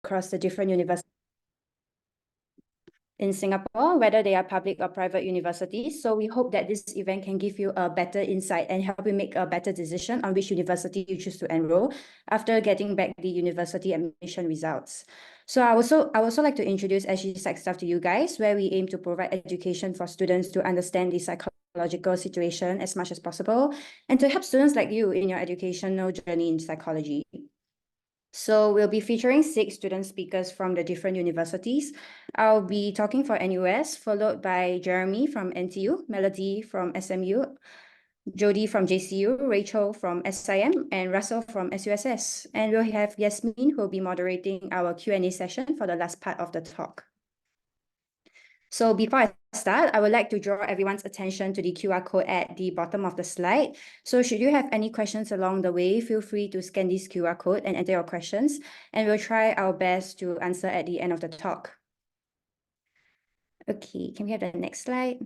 across the different universities in Singapore, whether they are public or private universities. So we hope that this event can give you a better insight and help you make a better decision on which university you choose to enroll after getting back the university admission results. So I also like to introduce SG Psych Stuff to you guys, where we aim to provide education for students to understand the psychological situation as much as possible and to help students like you in your educational journey in psychology. So we'll be featuring 6 student speakers from the different universities. I'll be talking for NUS, followed by Jeremy from NTU, Melody from SMU, Jody from JCU, Rachel from SIM, and Russell from SUSS. And we'll have Yasmeen, who will be moderating our Q&A session for the last part of the talk. So before I start, I would like to draw everyone's attention to the QR code at the bottom of the slide. So should you have any questions along the way, feel free to scan this QR code and enter your questions, and we'll try our best to answer at the end of the talk. Okay, can we have the next slide?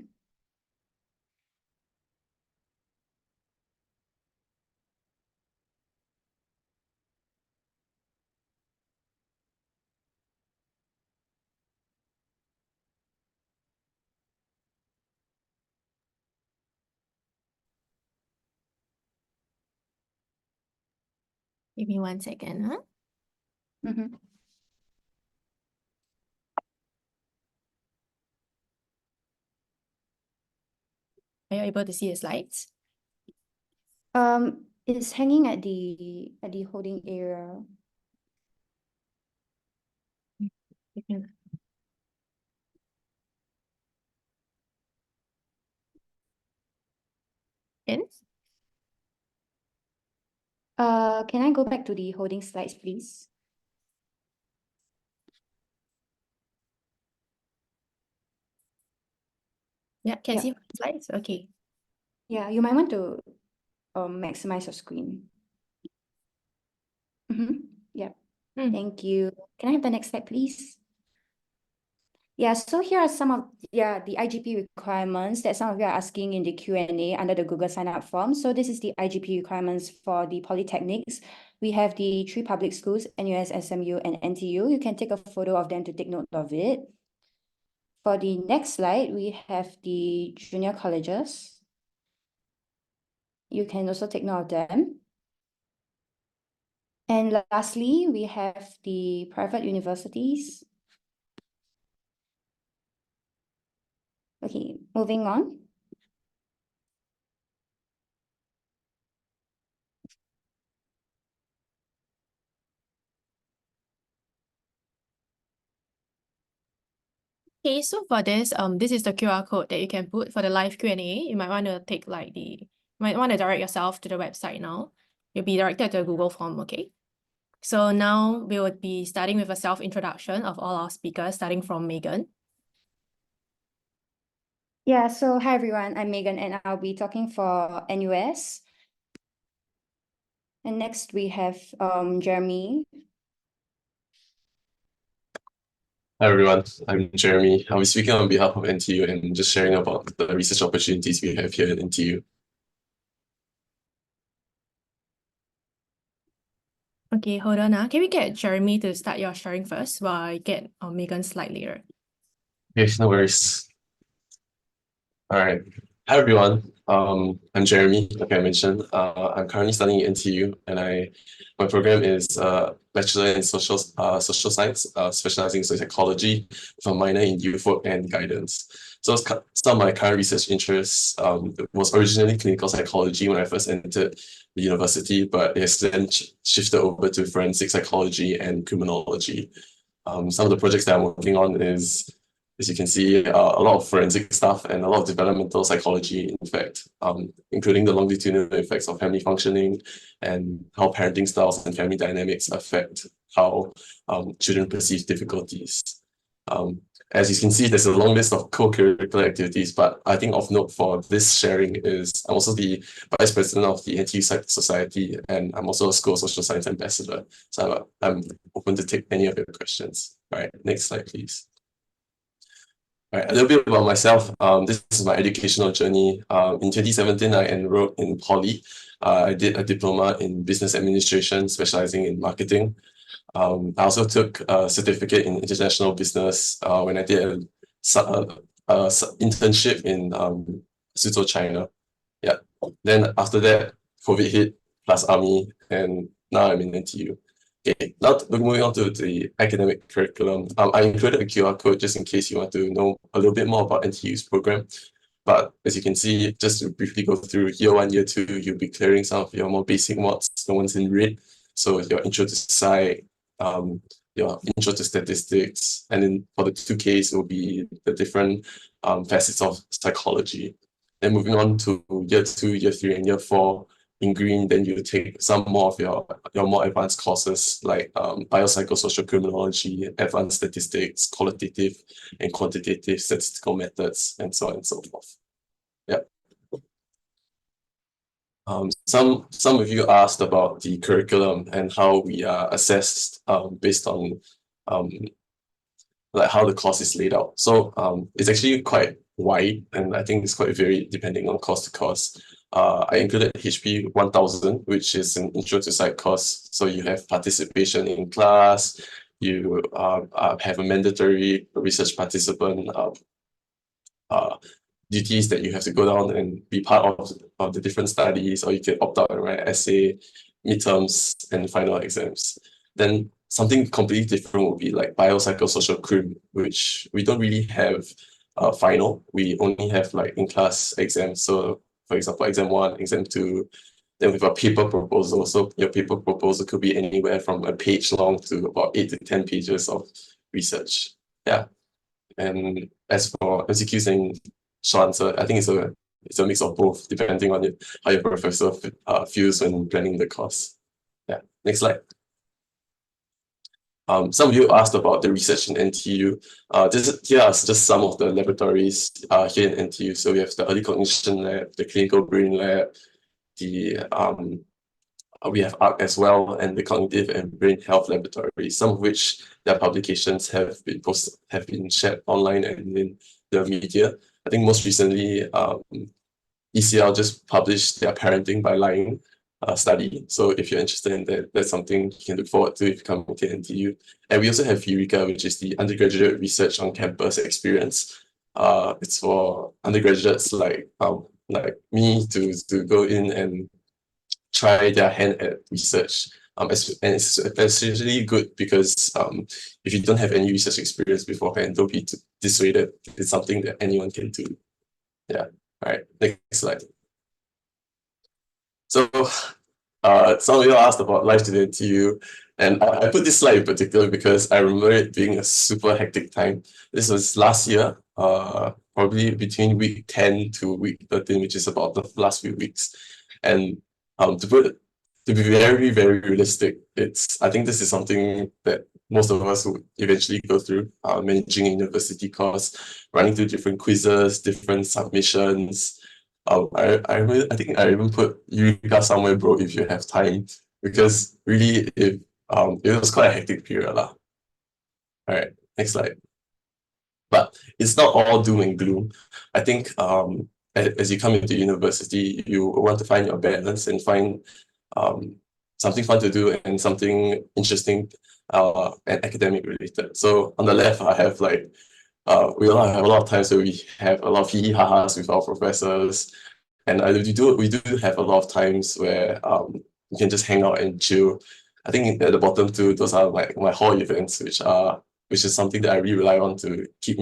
Give me 1 second, huh? Mm-hmm. Are you able to see the slides? It's hanging at the holding area. You can... In? Can I go back to the holding slides, please? Yeah, can see slides? Okay. Yeah, you might want to maximize your screen. Yeah, thank you. Can I have the next slide, please? Yeah, so here are some of the IGP requirements that some of you are asking in the Q&A under the Google sign up form. So this is the IGP requirements for the polytechnics. We have the 3 public schools, NUS, SMU, and NTU. You can take a photo of them to take note of it. For the next slide, we have the junior colleges. You can also take note of them. And lastly, we have the private universities. Okay, moving on. Okay, so for this, this is the QR code that you can put for the live Q&A. You might want to take you might want to direct yourself to the website now. You'll be directed to a Google form, okay? So now we would be starting with a self-introduction of all our speakers, starting from Megan. Yeah, so hi everyone, I'm Megan and I'll be talking for NUS. And next we have Jeremy. Hi everyone, I'm Jeremy. I'll be speaking on behalf of NTU and just sharing about the research opportunities we have here at NTU. Okay, hold on. Can we get Jeremy to start your sharing first while I get Megan's slide later? Okay, no worries. All right. Hi everyone. I'm Jeremy, like I mentioned. I'm currently studying at NTU and my program is Bachelor in Social Science, specializing in psychology with a minor in youth work and guidance. So some of my current research interests was originally clinical psychology when I first entered the university, but it has then shifted over to forensic psychology and criminology. Some of the projects that I'm working on is, as you can see, a lot of forensic stuff and a lot of developmental psychology, in fact, including the longitudinal effects of family functioning and how parenting styles and family dynamics affect how children perceive difficulties. As you can see, there's a long list of co-curricular activities, but I think of note for this sharing is I'm also the Vice President of the NTU Psych Society, and I'm also a School of Social Science Ambassador. So I'm open to take any of your questions. All right, next slide, please. All right, a little bit about myself. This is my educational journey. In 2017, I enrolled in Poly. I did a diploma in business administration, specializing in marketing. I also took a certificate in international business when I did a internship in Suzhou, China. Yeah. Then after that, COVID hit, plus army, and now I'm in NTU. Okay, now moving on to the academic curriculum. I included a QR code just in case you want to know a little bit more about NTU's program. But as you can see, just to briefly go through year 1, year 2, you'll be clearing some of your more basic mods, the ones in red. So your intro to Psych, your intro to statistics, and then for the 2Ks, it will be the different facets of psychology. Then moving on to year 2, year 3, and year 4, in green, then you take some more of your more advanced courses like biopsychosocial criminology, advanced statistics, qualitative and quantitative statistical methods, and so on and so forth. Yeah. Some of you asked about the curriculum and how we are assessed based on like how the course is laid out. So it's actually quite wide, and I think it's quite varied depending on course to course. I included HP 1000, which is an intro to psych course. So you have participation in class, you have a mandatory research participant duties that you have to go down and be part of the different studies, or you can opt out and write essay, midterms, and final exams. Then something completely different would be like biopsychosocial crim, which we don't really have a final. We only have like in-class exams. So for example, exam 1, exam 2, then we have a paper proposal. So your paper proposal could be anywhere from a page long to about 8 to 10 pages of research. Yeah. And as for MCQs and short answer, I think it's a mix of both, depending on how your professor feels when planning the course. Yeah. Next slide. Some of you asked about the research in NTU. Here are just some of the laboratories here in NTU. So we have the early cognition lab, the clinical brain lab, we have ARC as well, and the cognitive and brain health laboratory, some of which their publications have been shared online and in the media. I think most recently, ECL just published their parenting by lying study. So if you're interested in that, that's something you can look forward to if you come to NTU. And we also have Eureka, which is the undergraduate research on campus experience. It's for undergraduates like me to go in and try their hand at research. And it's especially good because if you don't have any research experience beforehand, don't be dissuaded. It's something that anyone can do. Yeah. All right. Next slide. So some of you asked about life to the NTU, and I put this slide in particular because I remember it being a super hectic time. This was last year, probably between week 10 to week 13, which is about the last few weeks. And to be very, very realistic, I think this is something that most of us would eventually go through, managing a university course, running through different quizzes, different submissions. I think I even put Eureka somewhere, bro, if you have time, because really it was quite a hectic period. All right, next slide. But it's not all doom and gloom. I think as you come into university, you want to find your balance and find something fun to do and something interesting and academic related. So on the left, I have like we all have a lot of times where we have a lot of hee ha-has with our professors, and we do have a lot of times where you can just hang out and chill. I think at the bottom too, those are like my hall events, which is something that I really rely on to keep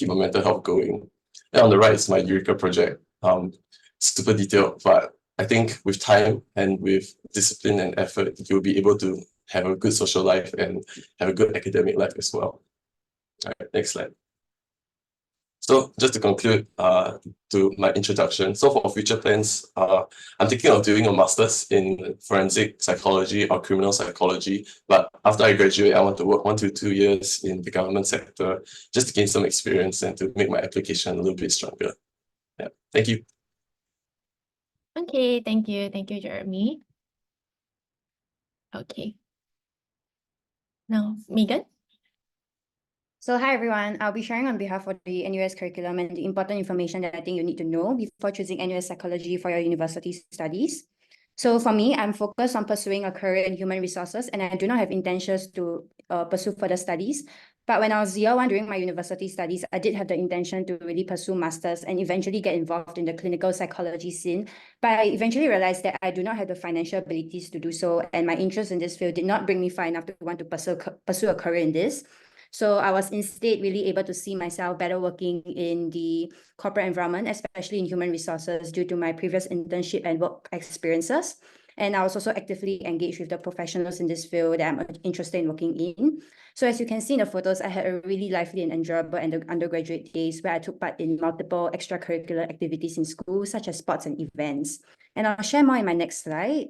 my mental health going. And on the right is my Eureka project. Super detailed, but I think with time and with discipline and effort, you'll be able to have a good social life and have a good academic life as well. All right, next slide. So just to conclude to my introduction, so for future plans, I'm thinking of doing a master's in forensic psychology or criminal psychology. But after I graduate, I want to work 1 to 2 years in the government sector just to gain some experience and to make my application a little bit stronger. Yeah, thank you. Okay, thank you, Jeremy. Okay. Now, Megan. So hi everyone, I'll be sharing on behalf of the NUS curriculum and the important information that I think you need to know before choosing NUS psychology for your university studies. So for me, I'm focused on pursuing a career in human resources, and I do not have intentions to pursue further studies. But when I was year one during my university studies, I did have the intention to really pursue masters and eventually get involved in the clinical psychology scene. But I eventually realized that I do not have the financial abilities to do so, and my interest in this field did not bring me far enough to want to pursue a career in this. So I was instead really able to see myself better working in the corporate environment, especially in human resources, due to my previous internship and work experiences. And I was also actively engaged with the professionals in this field that I'm interested in working in. So as you can see in the photos, I had a really lively and enjoyable undergraduate days where I took part in multiple extracurricular activities in school, such as sports and events. And I'll share more in my next slide.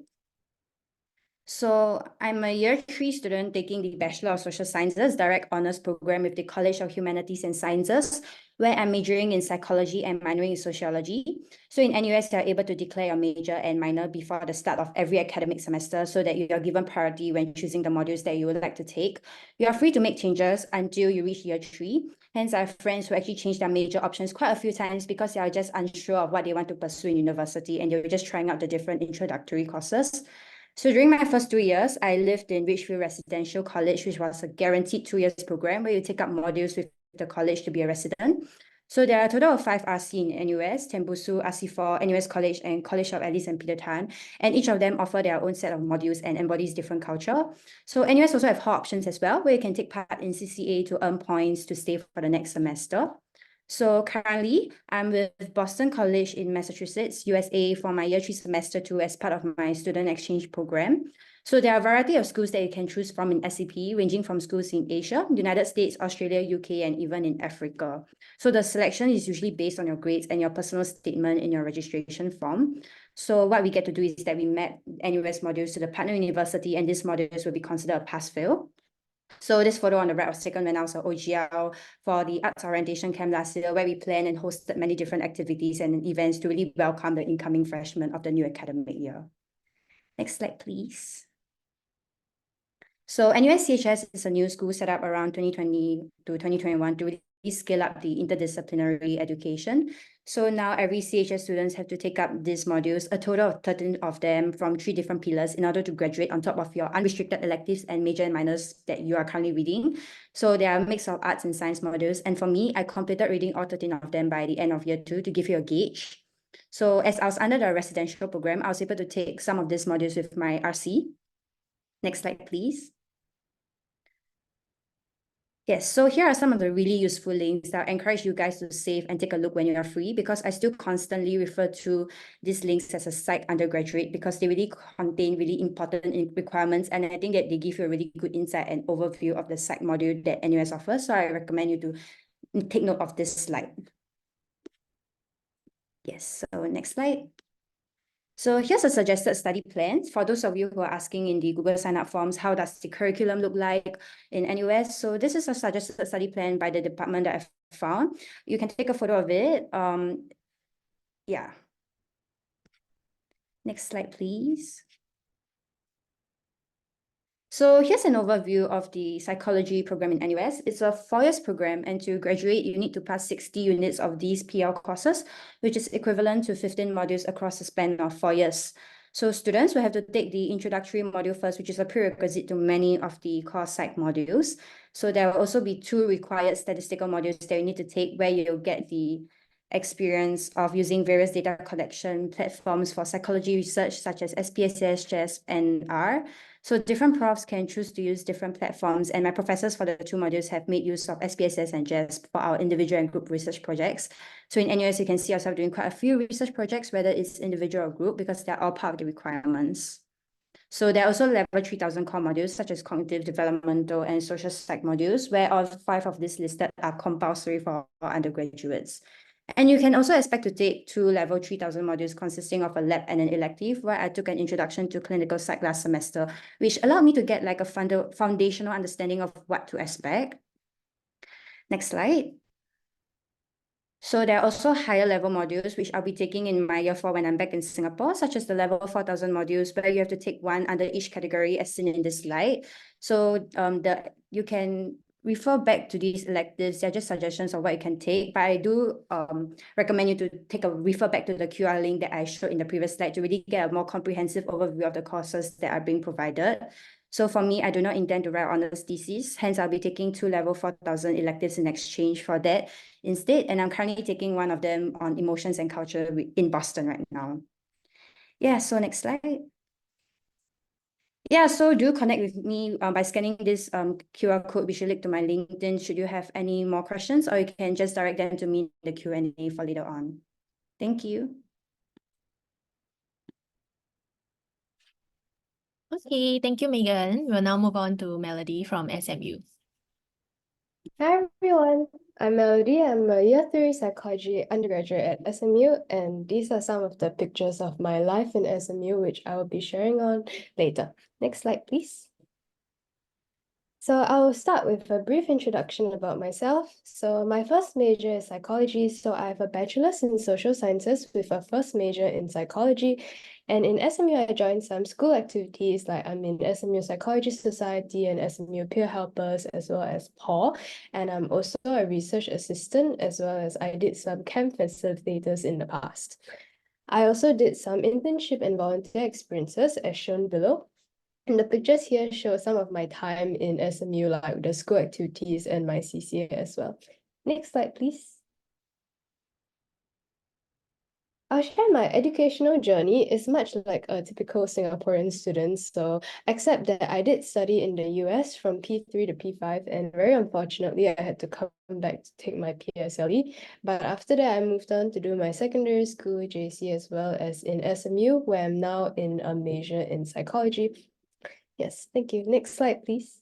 So I'm a year 3 student taking the Bachelor of Social Sciences direct honors program with the College of Humanities and Sciences, where I'm majoring in psychology and minoring in sociology. So in NUS, you're able to declare your major and minor before the start of every academic semester so that you are given priority when choosing the modules that you would like to take. You are free to make changes until you reach year 3. Hence, I have friends who actually changed their major options quite a few times because they are just unsure of what they want to pursue in university and they were just trying out the different introductory courses. So during my first 2 years, I lived in Ridgefield Residential College, which was a guaranteed 2 years program where you take up modules with the college to be a resident. So there are a total of 5 RC in NUS, Tembusu, RC4, NUS College, and College of Alice and Peter Tan. And each of them offer their own set of modules and embodies different culture. So NUS also have hall options as well, where you can take part in CCA to earn points to stay for the next semester. So currently, I'm with Boston College in Massachusetts, USA, for my year 3 semester 2 as part of my student exchange program. So there are a variety of schools that you can choose from in SCP, ranging from schools in Asia, United States, Australia, UK, and even in Africa. So the selection is usually based on your grades and your personal statement in your registration form. So what we get to do is that we map NUS modules to the partner university, and these modules will be considered a pass-fail. So this photo on the right was taken when I was at OGL for the Arts Orientation Camp last year, where we planned and hosted many different activities and events to really welcome the incoming freshmen of the new academic year. Next slide, please. So NUS-CHS is a new school set up around 2020 to 2021 to really scale up the interdisciplinary education. So now every CHS students have to take up these modules, a total of 13 of them from 3 different pillars in order to graduate on top of your unrestricted electives and major and minors that you are currently reading. So there are a mix of arts and science modules. And for me, I completed reading all 13 of them by the end of year 2 to give you a gauge. So as I was under the residential program, I was able to take some of these modules with my RC. Next slide, please. Yes, so here are some of the really useful links that I encourage you guys to save and take a look when you are free, because I still constantly refer to these links as a Psych undergraduate because they really contain really important requirements, and I think that they give you a really good insight and overview of the Psych module that NUS offers. So I recommend you to take note of this slide. Yes, so next slide. So here's a suggested study plan. For those of you who are asking in the Google sign-up forms, how does the curriculum look like in NUS? So this is a suggested study plan by the department that I've found. You can take a photo of it. Yeah. Next slide, please. So here's an overview of the psychology program in NUS. It's a 4 years program, and to graduate, you need to pass 60 units of these PL courses, which is equivalent to 15 modules across the span of 4 years. So students will have to take the introductory module first, which is a prerequisite to many of the core psych modules. So there will also be 2 required statistical modules that you need to take, where you'll get the experience of using various data collection platforms for psychology research, such as SPSS, JESP, and R. So different profs can choose to use different platforms, and my professors for the 2 modules have made use of SPSS and JESP for our individual and group research projects. So in NUS, you can see ourselves doing quite a few research projects, whether it's individual or group, because they're all part of the requirements. So there are also level 3000 core modules, such as cognitive, developmental, and social psych modules, where all 5 of these listed are compulsory for undergraduates. And you can also expect to take 2 level 3000 modules consisting of a lab and an elective, where I took an introduction to clinical psych last semester, which allowed me to get like a foundational understanding of what to expect. Next slide. So there are also higher level modules, which I'll be taking in my year 4 when I'm back in Singapore, such as the level 4000 modules, where you have to take 1 under each category as seen in this slide. So you can refer back to these electives. They're just suggestions of what you can take, but I do recommend you to refer back to the QR link that I showed in the previous slide to really get a more comprehensive overview of the courses that are being provided. So for me, I do not intend to write honors thesis, hence I'll be taking 2 level 4,000 electives in exchange for that instead, and I'm currently taking one of them on emotions and culture in Boston right now. Yeah, so next slide. Yeah, so do connect with me by scanning this QR code, which will link to my LinkedIn should you have any more questions, or you can just direct them to me in the Q&A for later on. Thank you. Okay, thank you, Megan. We'll now move on to Melody from SMU. Hi everyone, I'm Melody. I'm a Year 3 Psychology undergraduate at SMU, and these are some of the pictures of my life in SMU, which I will be sharing on later. Next slide, please. So I will start with a brief introduction about myself. So my first major is psychology, so I have a bachelor's in social sciences with a first major in psychology. And in SMU, I joined some school activities like I'm in SMU Psychology Society and SMU Peer Helpers, as well as PAW. And I'm also a research assistant, as well as I did some camp facilitators in the past. I also did some internship and volunteer experiences, as shown below. And the pictures here show some of my time in SMU, like the school activities and my CCA as well. Next slide, please. I'll share my educational journey. It's much like a typical Singaporean student, so except that I did study in the US from P3 to P5, and very unfortunately, I had to come back to take my PSLE. But after that, I moved on to do my secondary school, JC, as well as in SMU, where I'm now in a major in psychology. Yes, thank you. Next slide, please.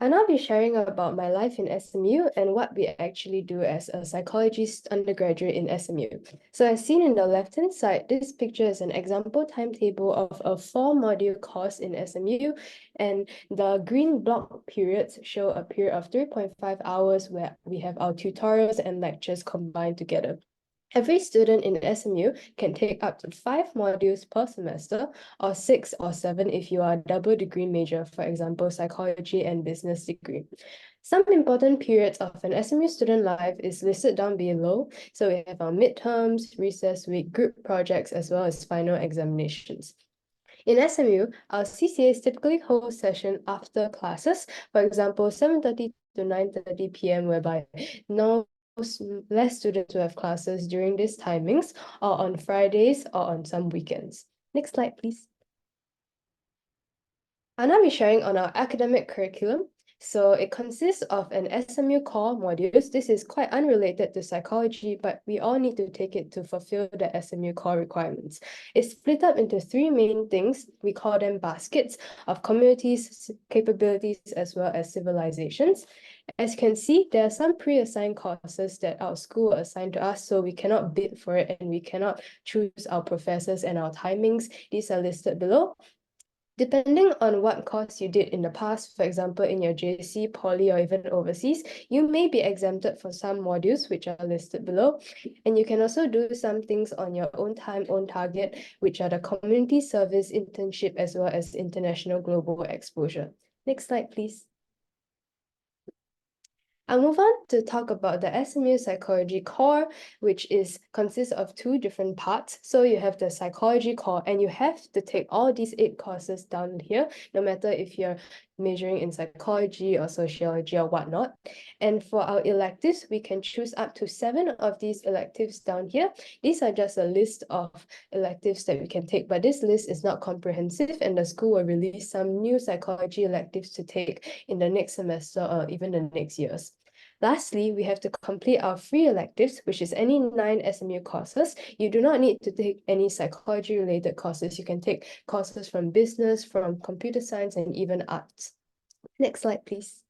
I'll now be sharing about my life in SMU and what we actually do as a psychology undergraduate in SMU. So as seen in the left-hand side, this picture is an example timetable of a 4-module course in SMU, and the green block periods show a period of 3.5 hours where we have our tutorials and lectures combined together. Every student in SMU can take up to 5 modules per semester, or 6 or 7 if you are a double degree major, for example, psychology and business degree. Some important periods of an SMU student life is listed down below. So we have our midterms, recess week, group projects, as well as final examinations. In SMU, our CCAs typically hold session after classes, for example, 7:30 to 9:30 p.m., whereby less students will have classes during these timings, or on Fridays or on some weekends. Next slide, please. I'll now be sharing on our academic curriculum. So it consists of an SMU core modules. This is quite unrelated to psychology, but we all need to take it to fulfill the SMU core requirements. It's split up into 3 main things. We call them baskets of communities, capabilities, as well as civilizations. As you can see, there are some pre-assigned courses that our school assigned to us, so we cannot bid for it and we cannot choose our professors and our timings. These are listed below. Depending on what course you did in the past, for example, in your JC, poly, or even overseas, you may be exempted for some modules which are listed below. And you can also do some things on your own time, own target, which are the community service internship, as well as international global exposure. Next slide, please. I'll move on to talk about the SMU Psychology Core, which consists of 2 different parts. So you have the Psychology Core, and you have to take all these 8 courses down here, no matter if you're majoring in psychology or sociology or whatnot. And for our electives, we can choose up to 7 of these electives down here. These are just a list of electives that we can take, but this list is not comprehensive, and the school will release some new psychology electives to take in the next semester or even the next years. Lastly, we have to complete our free electives, which is any 9 SMU courses. You do not need to take any psychology-related courses. You can take courses from business, from computer science, and even arts. Next slide, please.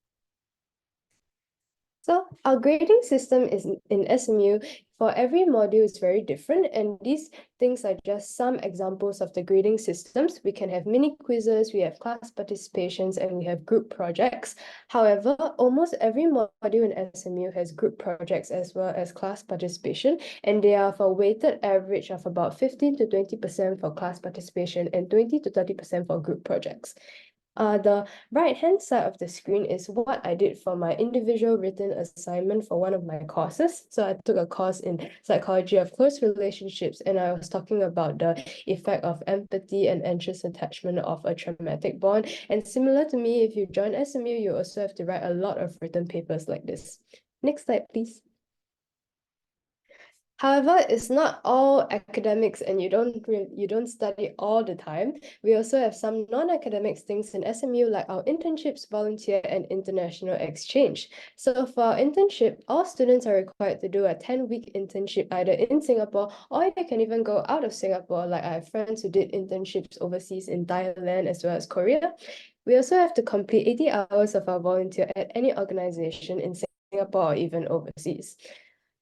So our grading system is in SMU. For every module is very different, and these things are just some examples of the grading systems. We can have mini quizzes, we have class participations, and we have group projects. However, almost every module in SMU has group projects as well as class participation, and they are for a weighted average of about 15 to 20% for class participation and 20 to 30% for group projects. The right-hand side of the screen is what I did for my individual written assignment for one of my courses. So I took a course in psychology of close relationships, and I was talking about the effect of empathy and anxious attachment of a traumatic bond. And similar to me, if you join SMU, you also have to write a lot of written papers like this. Next slide, please. However, it's not all academics and you don't study all the time. We also have some non-academic things in SMU like our internships, volunteer, and international exchange. So for our internship, all students are required to do a 10-week internship either in Singapore or they can even go out of Singapore. Like I have friends who did internships overseas in Thailand as well as Korea. We also have to complete 80 hours of our volunteer at any organization in Singapore or even overseas.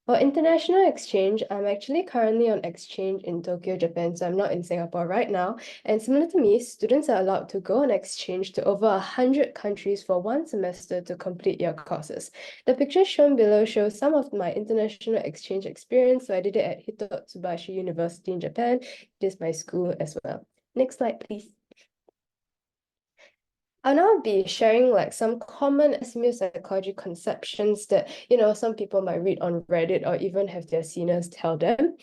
For international exchange, I'm actually currently on exchange in Tokyo, Japan, so I'm not in Singapore right now. And similar to me, students are allowed to go on exchange to over 100 countries for one semester to complete your courses. The pictures shown below show some of my international exchange experience. So I did it at Hitotsubashi University in Japan. It is my school as well. Next slide, please. I'll now be sharing like some common SMU psychology conceptions that, some people might read on Reddit or even have their seniors tell them.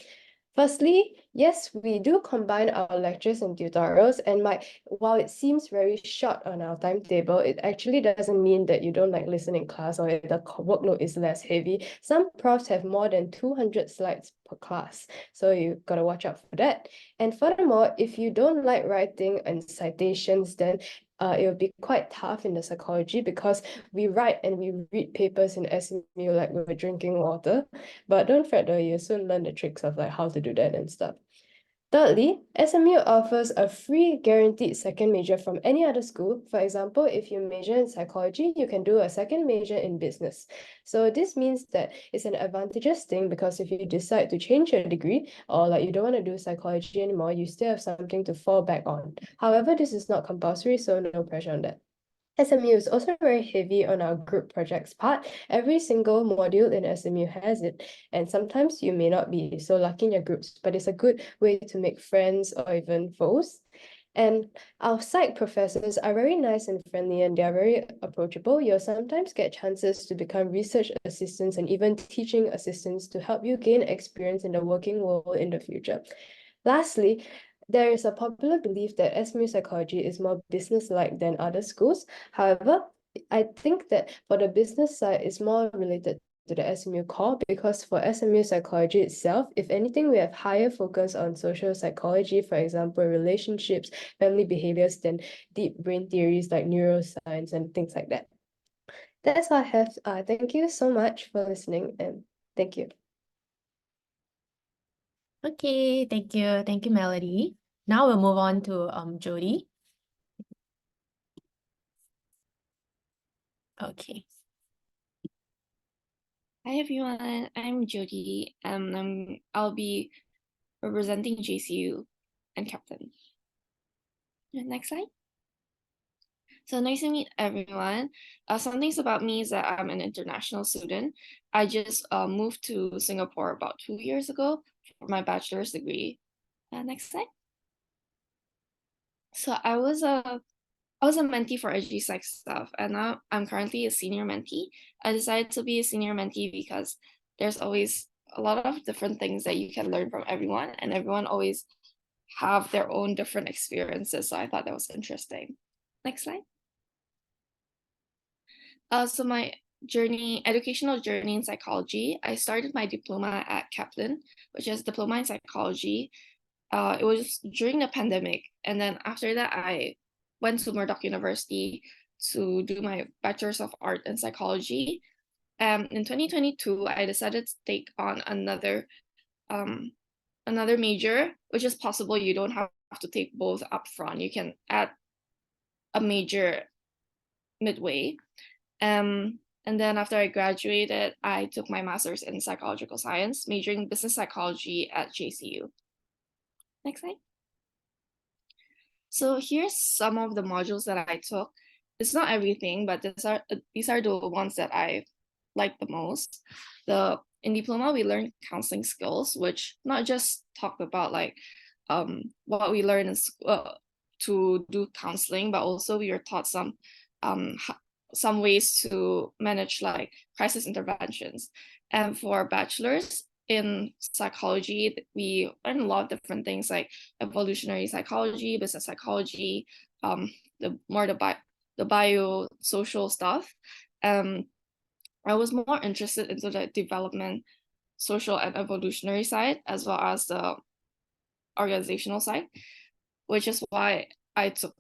Firstly, yes, we do combine our lectures and tutorials, and while it seems very short on our timetable, it actually doesn't mean that you don't like listen in class or the workload is less heavy. Some profs have more than 200 slides per class, so you gotta watch out for that. And furthermore, if you don't like writing and citations, then it will be quite tough in the psychology because we write and we read papers in SMU like we're drinking water. But don't fret though, you soon learn the tricks of like how to do that and stuff. Thirdly, SMU offers a free guaranteed second major from any other school. For example, if you major in psychology, you can do a second major in business. So this means that it's an advantageous thing because if you decide to change your degree or like you don't want to do psychology anymore, you still have something to fall back on. However, this is not compulsory, so no pressure on that. SMU is also very heavy on our group projects part. Every single module in SMU has it, and sometimes you may not be so lucky in your groups, but it's a good way to make friends or even foes. And our psych professors are very nice and friendly, and they are very approachable. You'll sometimes get chances to become research assistants and even teaching assistants to help you gain experience in the working world in the future. Lastly, there is a popular belief that SMU psychology is more business-like than other schools. However, I think that for the business side, it's more related to the SMU core because for SMU psychology itself, if anything, we have higher focus on social psychology, for example, relationships, family behaviors, than deep brain theories like neuroscience and things like that. That's all I have. Thank you so much for listening, and thank you. Okay, thank you. Thank you, Melody. Now we'll move on to Jody. Okay. Hi everyone, I'm Jody, and I'll be representing JCU and Kaplan. Next slide. So nice to meet everyone. Some things about me is that I'm an international student. I just moved to Singapore about 2 years ago for my bachelor's degree. Next slide. So I was a mentee for IG Psych stuff, and now I'm currently a senior mentee. I decided to be a senior mentee because there's always a lot of different things that you can learn from everyone, and everyone always have their own different experiences. So I thought that was interesting. Next slide. So my educational journey in psychology, I started my diploma at Kaplan, which is diploma in psychology. It was during the pandemic, and then after that, I went to Murdoch University to do my Bachelor's of Art in Psychology. In 2022, I decided to take on another major, which is possible. You don't have to take both upfront. You can add a major midway. And then after I graduated, I took my master's in psychological science, majoring in business psychology at JCU. Next slide. So here's some of the modules that I took. It's not everything, but these are the ones that I like the most. In diploma, we learned counseling skills, which not just talked about like what we learn in to do counseling, but also we were taught some ways to manage like crisis interventions. And for bachelor's in psychology, we learn a lot of different things like evolutionary psychology, business psychology, the biosocial stuff. I was more interested into the development, social and evolutionary side, as well as the organizational side, which is why I took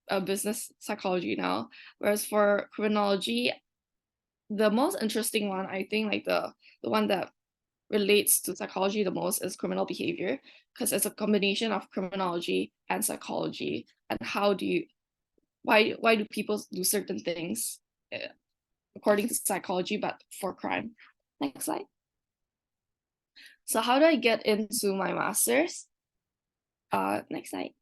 a business psychology now. Whereas for criminology, the most interesting one, I think like the one that relates to psychology the most is criminal behavior, because it's a combination of criminology and psychology, and why do people do certain things according to psychology, but for crime. Next slide. So how do I get into my master's? Next slide.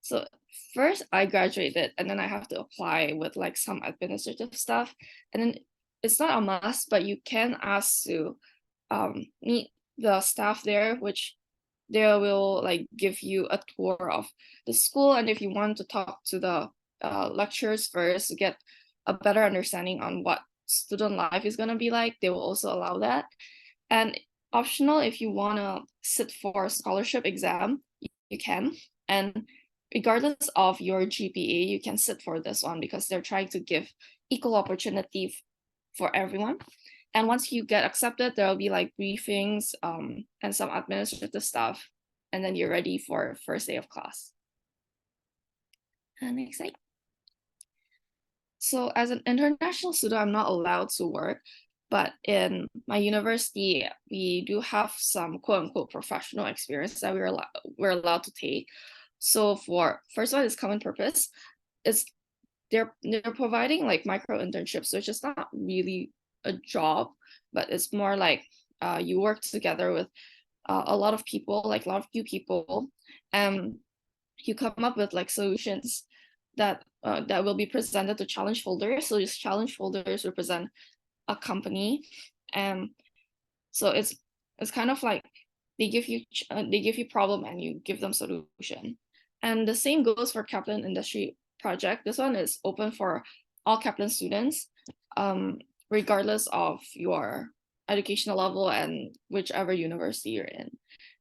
So first I graduated, and then I have to apply with like some administrative stuff. And then it's not a must, but you can ask to meet the staff there, which they will like give you a tour of the school. And if you want to talk to the lecturers first to get a better understanding on what student life is going to be like, they will also allow that. And optional, if you want to sit for a scholarship exam, you can. And regardless of your GPA, you can sit for this one because they're trying to give equal opportunity for everyone. And once you get accepted, there will be like briefings and some administrative stuff, and then you're ready for first day of class. Next slide. So as an international student, I'm not allowed to work, but in my university, we do have some quote unquote professional experience that we're allowed to take. So for first one is common purpose. They're providing like micro internships, which is not really a job, but it's more like you work together with a lot of people, like a lot of new people, and you come up with like solutions that will be presented to challenge folders. So these challenge folders represent a company, and so it's kind of like they give you problem and you give them solution. And the same goes for Kaplan industry project. This one is open for all Kaplan students, regardless of your educational level and whichever university you're in.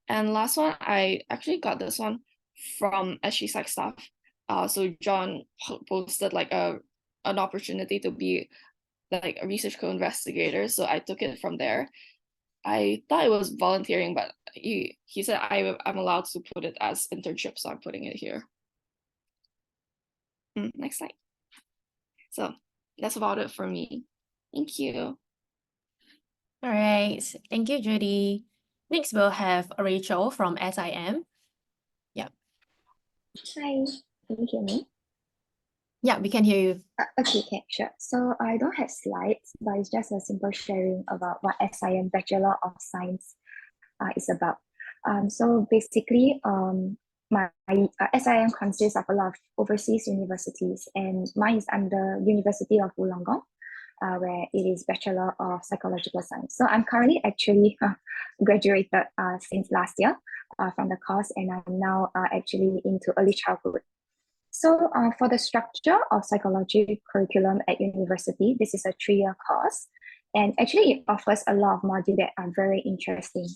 And last one, I actually got this one from SG Psych staff. So John posted like an opportunity to be like a research co-investigator. So I took it from there. I thought it was volunteering, but he said I'm allowed to put it as internship, so I'm putting it here. Next slide. So that's about it for me. Thank you. All right. Thank you, Judy. Next, we'll have Rachel from SIM. Yeah. Hi, can you hear me? Yeah, we can hear you. Okay, sure. So I don't have slides, but it's just a simple sharing about what SIM Bachelor of Science is about. So basically, my SIM consists of a lot of overseas universities, and mine is under University of Wollongong, where it is Bachelor of Psychological Science. So I'm currently actually graduated since last year from the course, and I'm now actually into early childhood. So for the structure of psychology curriculum at university, this is a 3-year course, and actually it offers a lot of modules that are very interesting.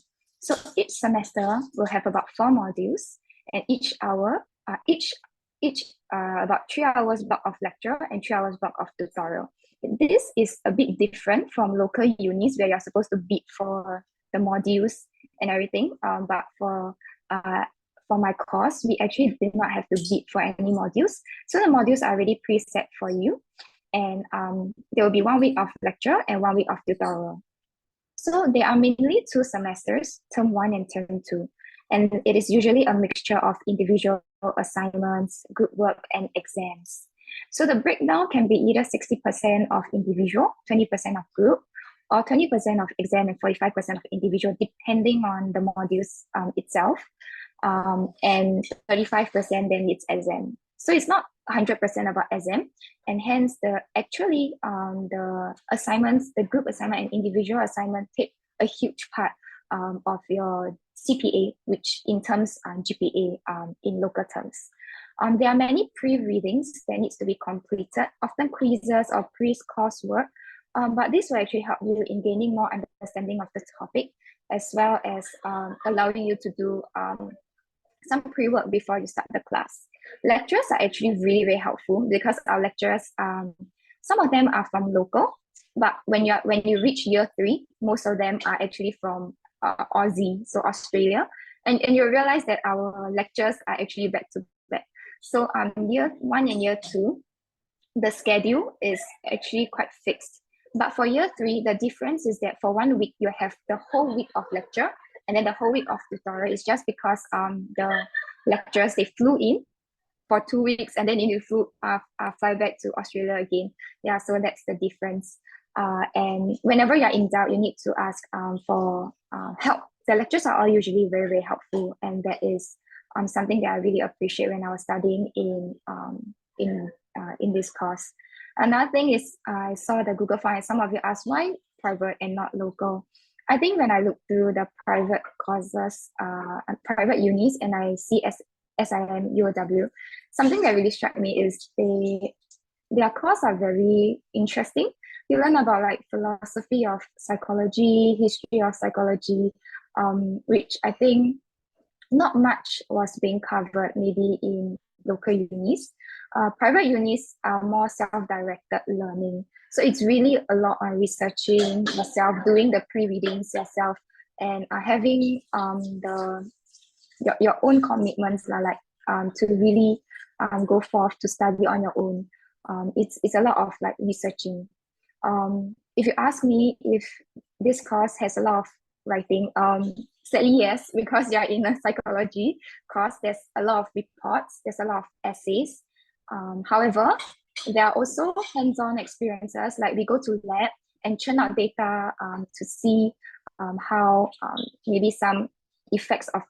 So each semester will have about 4 modules, and each hour, about 3 hours block of lecture and 3 hours block of tutorial. This is a bit different from local unis where you're supposed to bid for the modules and everything. But for my course, we actually did not have to bid for any modules. So the modules are already preset for you. And there will be 1 week of lecture and 1 week of tutorial. So there are mainly 2 semesters, term 1 and term 2. And it is usually a mixture of individual assignments, group work, and exams. So the breakdown can be either 60% of individual, 20% of group, or 20% of exam and 45% of individual, depending on the modules itself. And 35% then it's exam. So it's not 100% about exam, and hence the assignments, the group assignment and individual assignment take a huge part of your CPA, which in terms GPA in local terms. There are many pre-readings that needs to be completed, often quizzes or pre-coursework, but this will actually help you in gaining more understanding of the topic, as well as allowing you to do some pre-work before you start the class. Lecturers are actually really, very helpful because our lecturers, some of them are from local, but when you reach year 3, most of them are actually from Aussie, so Australia, and you realize that our lectures are actually back to back. So year 1 and year 2, the schedule is actually quite fixed. But for year 3, the difference is that for 1 week, you have the whole week of lecture, and then the whole week of tutorial is just because the lecturers, they flew in for 2 weeks, and then you fly back to Australia again. Yeah, so that's the difference. And whenever you're in doubt, you need to ask for help. The lectures are all usually very, very helpful, and that is something that I really appreciate when I was studying in this course. Another thing is I saw the Google Form, and some of you asked why private and not local. I think when I look through the private courses, private unis, and I see SIM, UOW, something that really struck me is their courses are very interesting. You learn about like philosophy of psychology, history of psychology, which I think not much was being covered maybe in local unis. Private unis are more self-directed learning. So it's really a lot on researching yourself, doing the pre-readings yourself, and having your own commitments like to really go forth to study on your own. It's a lot of like researching. If you ask me if this course has a lot of writing, sadly yes, because you're in a psychology course, there's a lot of reports, there's a lot of essays. However, there are also hands-on experiences, like we go to lab and churn out data to see how maybe some effects of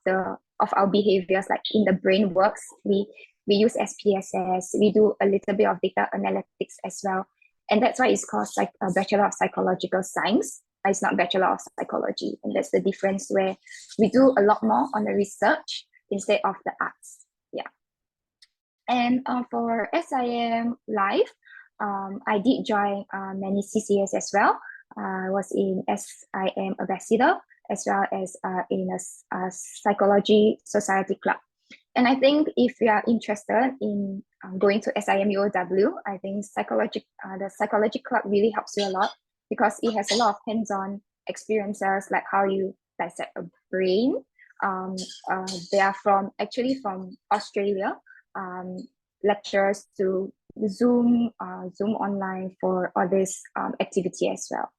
our behaviors, like in the brain works. We use SPSS, we do a little bit of data analytics as well. And that's why it's called like a Bachelor of Psychological Science. It's not Bachelor of Psychology. And that's the difference, where we do a lot more on the research instead of the arts. Yeah. And for SIM Live, I did join many CCAs as well. I was in SIM Ambassador, as well as in a Psychology Society Club. And I think if you are interested in going to SIM UOW, I think the Psychology Club really helps you a lot, because it has a lot of hands-on experiences, like how you dissect a brain. They are actually from Australia, lectures to Zoom online for all this activity as well.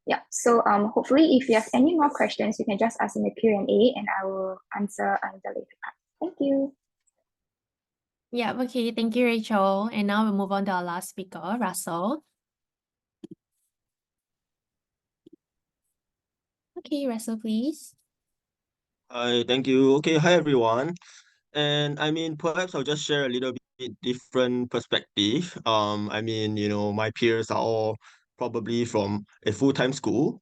Yeah, so hopefully if you have any more questions, you can just ask in the Q&A and I will answer in the later part. Thank you. Yeah, okay, thank you, Rachel. And now we'll move on to our last speaker, Russell. Okay, Russell, please. Hi, thank you. Okay, hi everyone. And I mean, perhaps I'll just share a little bit different perspective. I mean, my peers are all probably from a full-time school.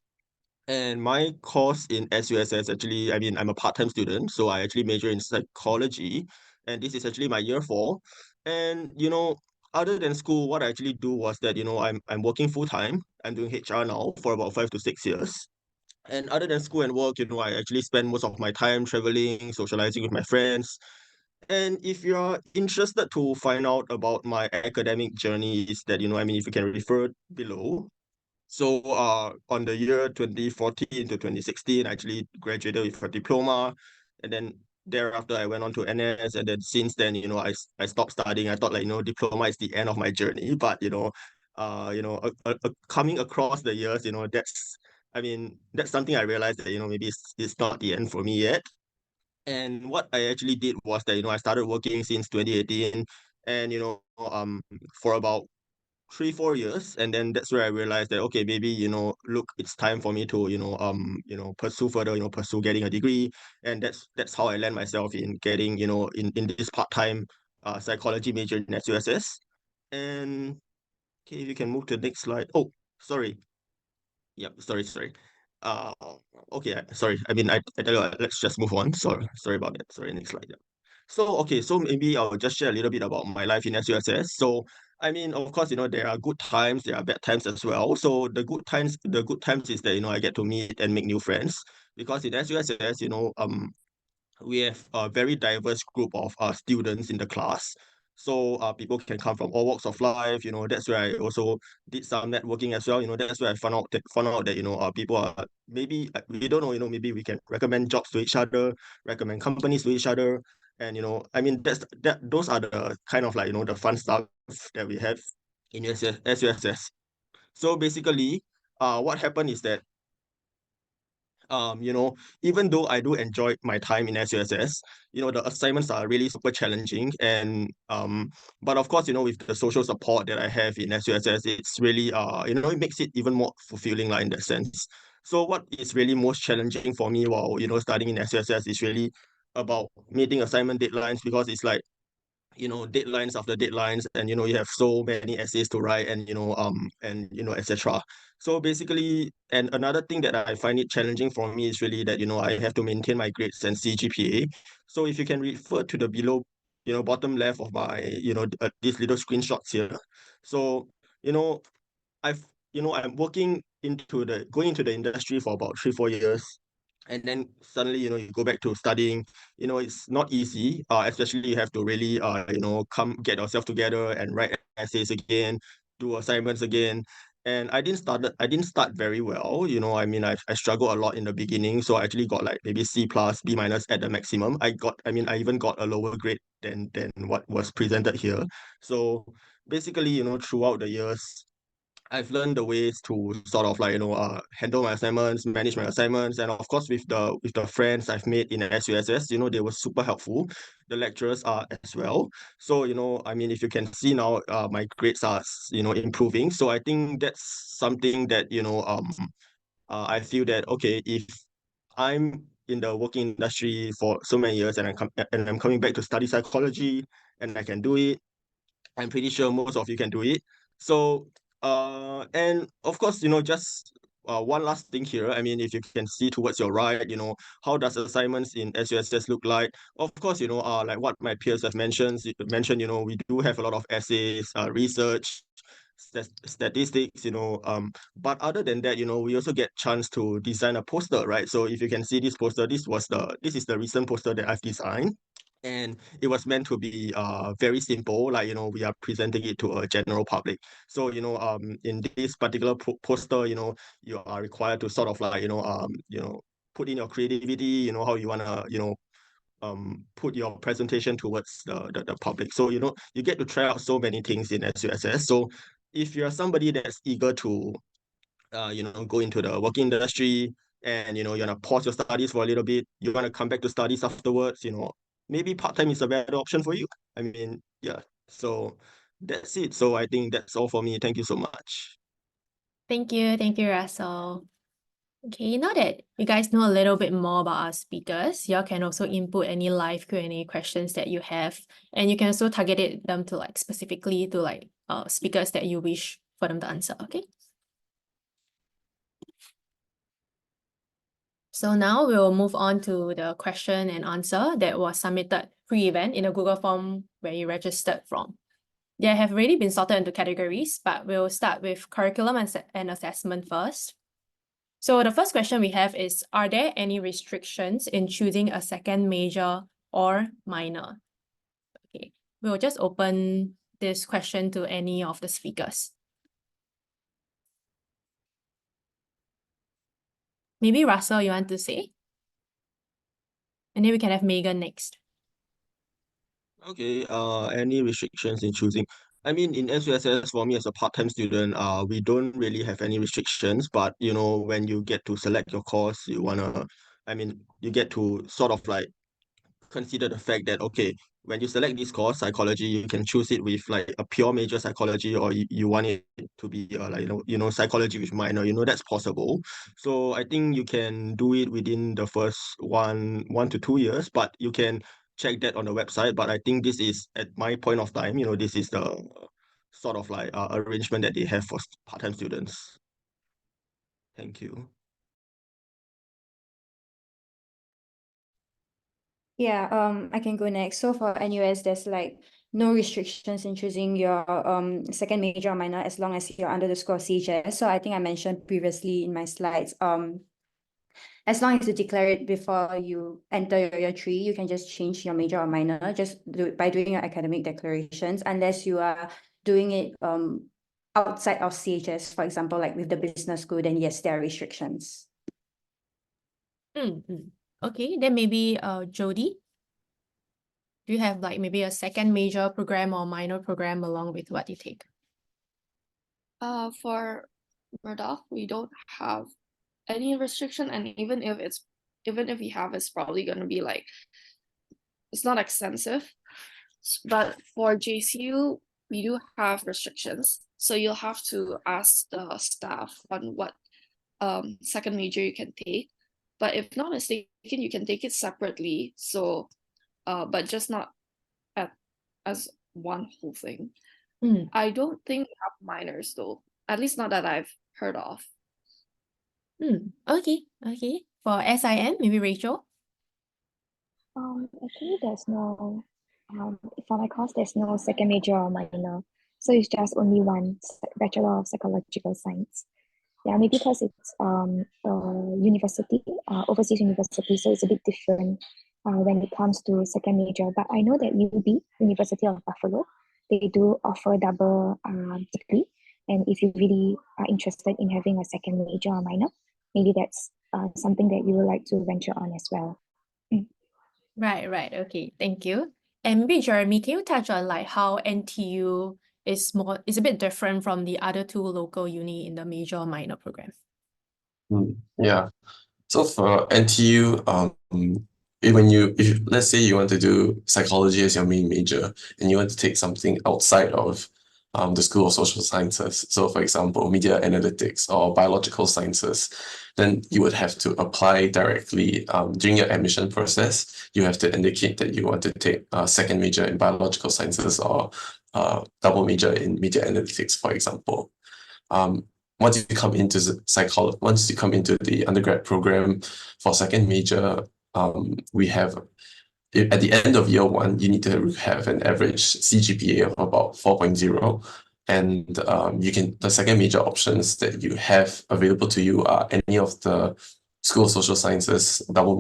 And my course in SUSS, actually, I mean, I'm a part-time student, so I actually major in psychology. And this is actually my year 4. And, other than school, what I actually do was that, I'm working full-time. I'm doing HR now for about 5 to 6 years. And other than school and work, I actually spend most of my time traveling, socializing with my friends. And if you're interested to find out about my academic journey, is that, I mean, if you can refer below. So on the year 2014 to 2016, I actually graduated with a diploma. And then thereafter, I went on to NS. And then since then, I stopped studying. I thought, like, diploma is the end of my journey. But, coming across the years, that's something I realized that, maybe it's not the end for me yet. And what I actually did was that, I started working since 2018 and, for about 3-4 years. And then that's where I realized that, okay, maybe, look, it's time for me to, pursue further, pursue getting a degree. And that's how I land myself in getting, in this part-time psychology major in SUSS. And okay, if you can move to the next slide. Oh, sorry. Yep, sorry. uh okay, sorry. I mean, I tell you what, let's just move on. Sorry about that. Sorry, next slide. Yeah. So okay, so maybe I'll just share a little bit about my life in SUSS. So I mean, of course, there are good times, there are bad times as well. So the good times is that I get to meet and make new friends because in SUSS, we have a very diverse group of students in the class. So people can come from all walks of life. That's where I also did some networking as well. That's where I found out that people are maybe we don't know. Maybe we can recommend jobs to each other, recommend companies to each other, and I mean those are the kind of like the fun stuff that we have in SUSS. So basically, what happened is that you know, even though I do enjoy my time in SUSS, the assignments are really super challenging. And but of course, with the social support that I have in SUSS, it's really it makes it even more fulfilling, like in that sense. So what is really most challenging for me while, studying in SUSS is really about meeting assignment deadlines because it's like deadlines after deadlines, and you have so many essays to write, and etc. So basically, and another thing that I find it challenging for me is really that I have to maintain my grades and CGPA. So if you can refer to the below, bottom left of my these little screenshots here. So you know I've I'm working going into the industry for about 3-4 years, and then suddenly you go back to studying. It's not easy, especially you have to really come get yourself together and write essays again, do assignments again. And I didn't start very well. I mean, I struggled a lot in the beginning, so I actually got like maybe C plus B minus at the maximum. I even got a lower grade than what was presented here. So basically, throughout the years, I've learned the ways to sort of like handle my assignments, manage my assignments, and of course with the friends I've made in SUSS, they were super helpful. The lecturers are as well. So I mean, if you can see now, my grades are improving. So I think that's something that I feel that okay, if I'm in the working industry for so many years and I'm coming back to study psychology and I can do it, I'm pretty sure most of you can do it. So, and of course, just one last thing here. I mean, if you can see towards your right, how does assignments in SUSS look like? Of course, like what my peers have mentioned, we do have a lot of essays, research, statistics, but other than that, we also get chance to design a poster, right? So if you can see this poster, this is the recent poster that I've designed. And it was meant to be very simple, like we are presenting it to a general public. So in this particular poster, you are required to sort of like put in your creativity, how you want to put your presentation towards the public. So you get to try out so many things in SUSS. So if you're somebody that's eager to go into the working industry, and you want to pause your studies for a little bit, you want to come back to studies afterwards, maybe part-time is a better option for you. I mean, yeah. So that's it. So I think that's all for me. Thank you so much. Thank you, Russell. Okay, now that you guys know a little bit more about our speakers, y'all can also input any live Q&A questions that you have, and you can also target them to like specifically to like speakers that you wish for them to answer, okay? So now we'll move on to the question and answer that was submitted pre-event in a Google form where you registered from. They have already been sorted into categories, but we'll start with curriculum and assessment first. So the first question we have is, are there any restrictions in choosing a second major or minor? Okay, we'll just open this question to any of the speakers. Maybe Russell, you want to say? And then we can have Megan next. Okay, any restrictions in choosing? I mean, in SUSS, for me as a part-time student, we don't really have any restrictions, but when you get to select your course, I mean, you get to sort of like consider the fact that okay, when you select this course, psychology, you can choose it with like a pure major psychology, or you want it to be like psychology with minor. That's possible. So I think you can do it within the first 1 to 2 years, but you can check that on the website. But I think this is at my point of time. This is the sort of like arrangement that they have for part-time students. Thank you. Yeah, I can go next. So for NUS, there's like no restrictions in choosing your second major or minor as long as you're under the score of CHS. So I think I mentioned previously in my slides, as long as you declare it before you enter your year 3, you can just change your major or minor just by doing your academic declarations, unless you are doing it outside of CHS, for example, like with the business school, then yes, there are restrictions. Okay, then maybe Jody, do you have like maybe a second major program or minor program along with what you take? For Murdoch, we don't have any restriction, and even if we have, it's probably gonna be like, it's not extensive. But for JCU, we do have restrictions. So you'll have to ask the staff on what second major you can take. But if not mistaken, you can take it separately. So but just not as one whole thing. I don't think we have minors though, at least not that I've heard of. Okay. For SIM, maybe Rachel? Actually, there's no, for my course, there's no second major or minor. So it's just only one Bachelor of Psychological Science. Yeah, maybe because it's university, overseas university, so it's a bit different when it comes to second major. But I know that UB, University of Buffalo, they do offer double degree. And if you really are interested in having a second major or minor, maybe that's something that you would like to venture on as well. Right. Okay, thank you. And maybe Jeremy, can you touch on like how NTU is a bit different from the other two local uni in the major or minor program? Yeah. So for NTU, if let's say you want to do psychology as your main major and you want to take something outside of the School of Social Sciences, so for example, media analytics or biological sciences, then you would have to apply directly during your admission process. You have to indicate that you want to take a second major in biological sciences or double major in media analytics, for example. Once you come into the undergrad program for second major, we have at the end of year 1, you need to have an average CGPA of about 4.0. And the second major options that you have available to you are any of the School of Social Sciences double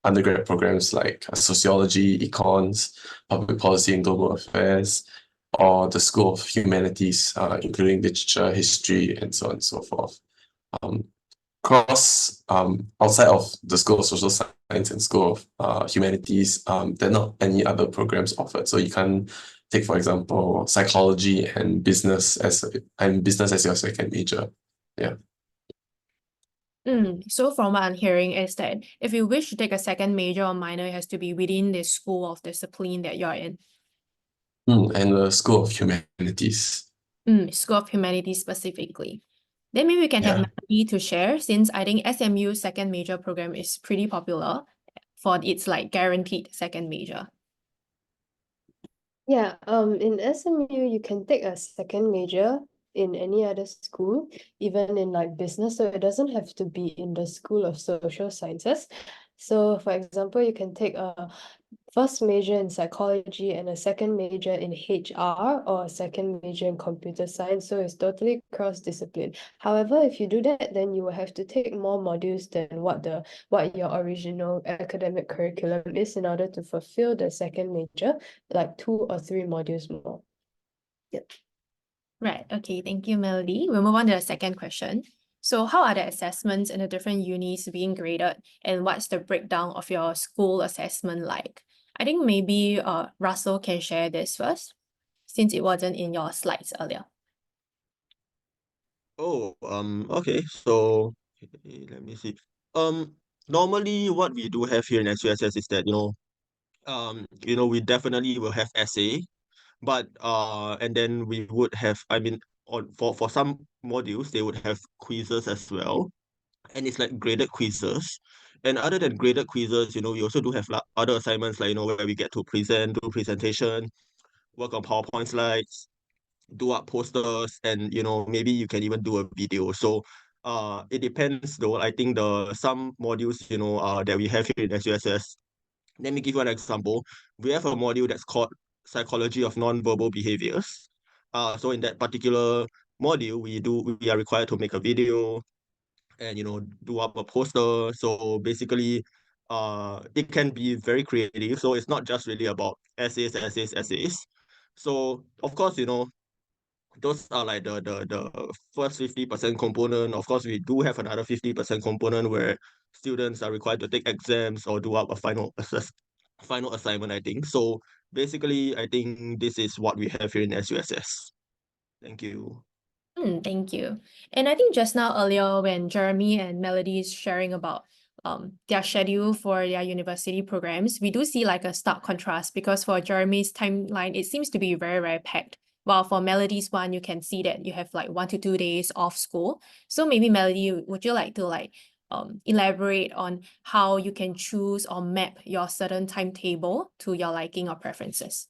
undergrad programs like sociology, econs, public policy and global affairs, or the School of Humanities, including literature, history, and so on and so forth. Outside of the School of Social Science and School of Humanities, there are not any other programs offered. So you can take, for example, psychology and business as your second major. Yeah. So from what I'm hearing is that if you wish to take a second major or minor, it has to be within the school of discipline that you're in. And the School of Humanities. School of Humanities specifically. Then maybe we can have Melody to share, since I think SMU's second major program is pretty popular for its like guaranteed second major. Yeah, in SMU, you can take a second major in any other school, even in like business, so it doesn't have to be in the School of Social Sciences. So for example, you can take a first major in psychology and a second major in HR or a second major in computer science, so it's totally cross-discipline. However, if you do that, then you will have to take more modules than what your original academic curriculum is in order to fulfill the second major, like 2 or 3 modules more. Yep. Right. Okay. Thank you, Melody. We'll move on to the second question. So how are the assessments in the different unis being graded, and what's the breakdown of your school assessment like? I think maybe Russell can share this first, since it wasn't in your slides earlier. Okay. So let me see. Normally what we do have here in SUSS is that, we definitely will have essay, but and then we would have, for some modules, they would have quizzes as well. And it's like graded quizzes. And other than graded quizzes, we also do have other assignments, like, where we get to do presentation, work on PowerPoint slides, do up posters, and maybe you can even do a video. So it depends though. I think some modules that we have here in SUSS, Let me give you an example. We have a module that's called Psychology of Non-Verbal Behaviors. So in that particular module, we are required to make a video and do up a poster. So basically, it can be very creative. So it's not just really about essays. So of course, those are like the first 50% component. Of course, we do have another 50% component where students are required to take exams or do up a final assignment, I think. So basically, I think this is what we have here in SUSS. Thank you. Thank you. And I think just now earlier when Jeremy and Melody is sharing about their schedule for their university programs, we do see like a stark contrast because for Jeremy's timeline, it seems to be very, very packed. While for Melody's one, you can see that you have like 1 to 2 days off school. So maybe Melody, would you like to elaborate on how you can choose or map your certain timetable to your liking or preferences?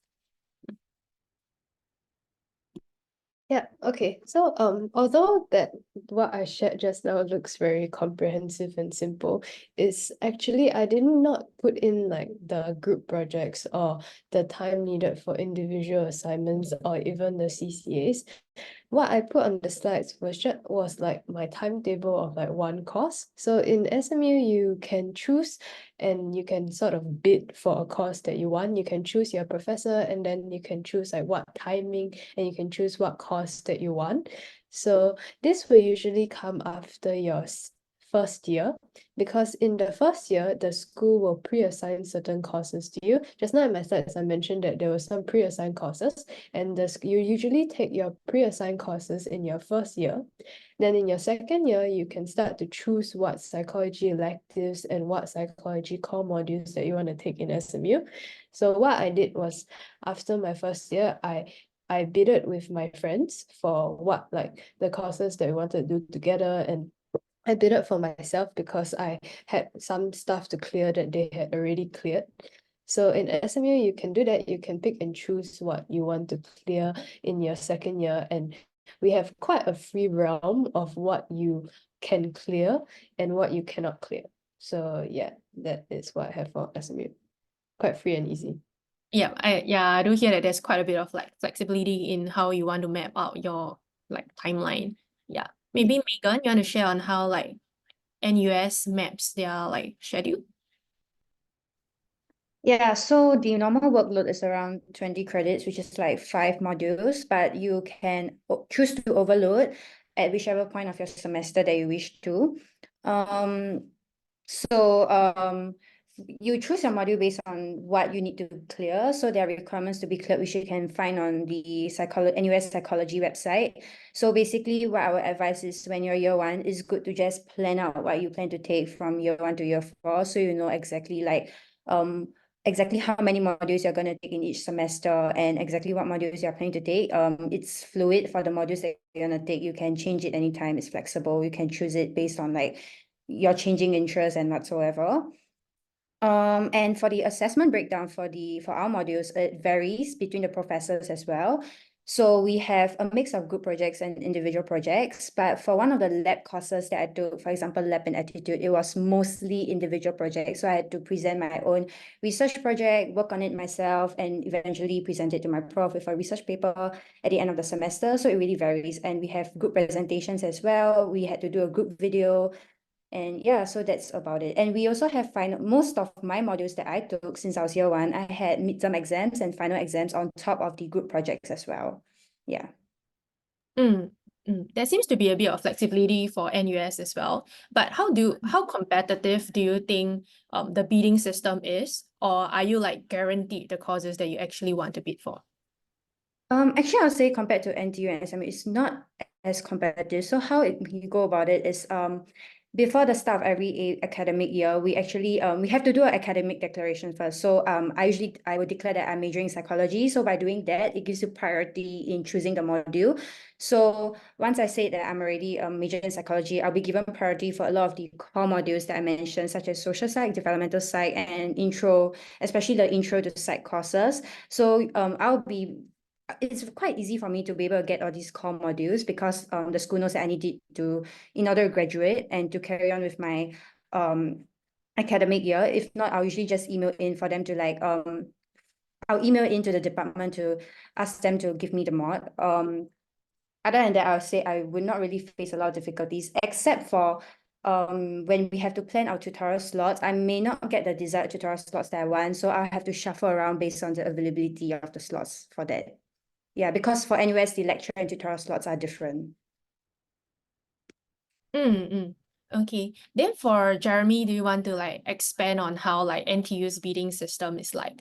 Yeah, okay. So although that what I shared just now looks very comprehensive and simple, it's actually I did not put in like the group projects or the time needed for individual assignments or even the CCAs. What I put on the slides was like my timetable of like one course. So in SMU, you can choose and you can sort of bid for a course that you want. You can choose your professor and then you can choose like what timing and you can choose what course that you want. So this will usually come after your first year, because in the first year, the school will pre-assign certain courses to you. Just now in my slides, I mentioned that there were some pre-assigned courses, and you usually take your pre-assigned courses in your first year. Then in your second year, you can start to choose what psychology electives and what psychology core modules that you want to take in SMU. So what I did was, after my first year, I bidded with my friends for what like the courses that we wanted to do together, and I did it for myself because I had some stuff to clear that they had already cleared. So in SMU, you can do that. You can pick and choose what you want to clear in your second year. And we have quite a free realm of what you can clear and what you cannot clear. So yeah, that is what I have for SMU. Quite free and easy. Yeah, I do hear that there's quite a bit of like flexibility in how you want to map out your like timeline. Yeah. Maybe Megan, you want to share on how like NUS maps their like schedule? Yeah, so the normal workload is around 20 credits, which is like 5 modules, but you can choose to overload at whichever point of your semester that you wish to. You choose your module based on what you need to clear. So there are requirements to be cleared, which you can find on the NUS Psychology website. So basically what I would advise is when you're year 1, it's good to just plan out what you plan to take from year 1 to year 4. So you know exactly like exactly how many modules you're going to take in each semester and exactly what modules you're planning to take. It's fluid for the modules that you're going to take. You can change it anytime. It's flexible. You can choose it based on like your changing interests and whatsoever. And for the assessment breakdown for our modules, it varies between the professors as well. So we have a mix of group projects and individual projects, but for one of the lab courses that I took, for example, lab and attitude, it was mostly individual projects. So I had to present my own research project, work on it myself, and eventually present it to my prof with a research paper at the end of the semester. So it really varies. And we have group presentations as well. We had to do a group video. And yeah, so that's about it. And we also have most of my modules that I took since I was year 1, I had midterm exams and final exams on top of the group projects as well. Yeah. There seems to be a bit of flexibility for NUS as well. But how competitive do you think the bidding system is? Or are you like guaranteed the courses that you actually want to bid for? Actually, I'll say compared to NTU and SMU, it's not as competitive. So how you go about it is before the start of every academic year, we actually we have to do an academic declaration first. So I would declare that I'm majoring in psychology. So by doing that, it gives you priority in choosing the module. So once I say that I'm already majoring in psychology, I'll be given priority for a lot of the core modules that I mentioned, such as social psych, developmental psych, and intro, especially the intro to psych courses. So it's quite easy for me to be able to get all these core modules because the school knows that I need it to in order to graduate and to carry on with my academic year. If not, I'll usually just email in for them to like I'll email into the department to ask them to give me the mod. Other than that, I'll say I would not really face a lot of difficulties, except for when we have to plan our tutorial slots. I may not get the desired tutorial slots that I want, so I'll have to shuffle around based on the availability of the slots for that. Yeah, because for NUS, the lecture and tutorial slots are different. Okay. Then for Jeremy, do you want to like expand on how like NTU's bidding system is like?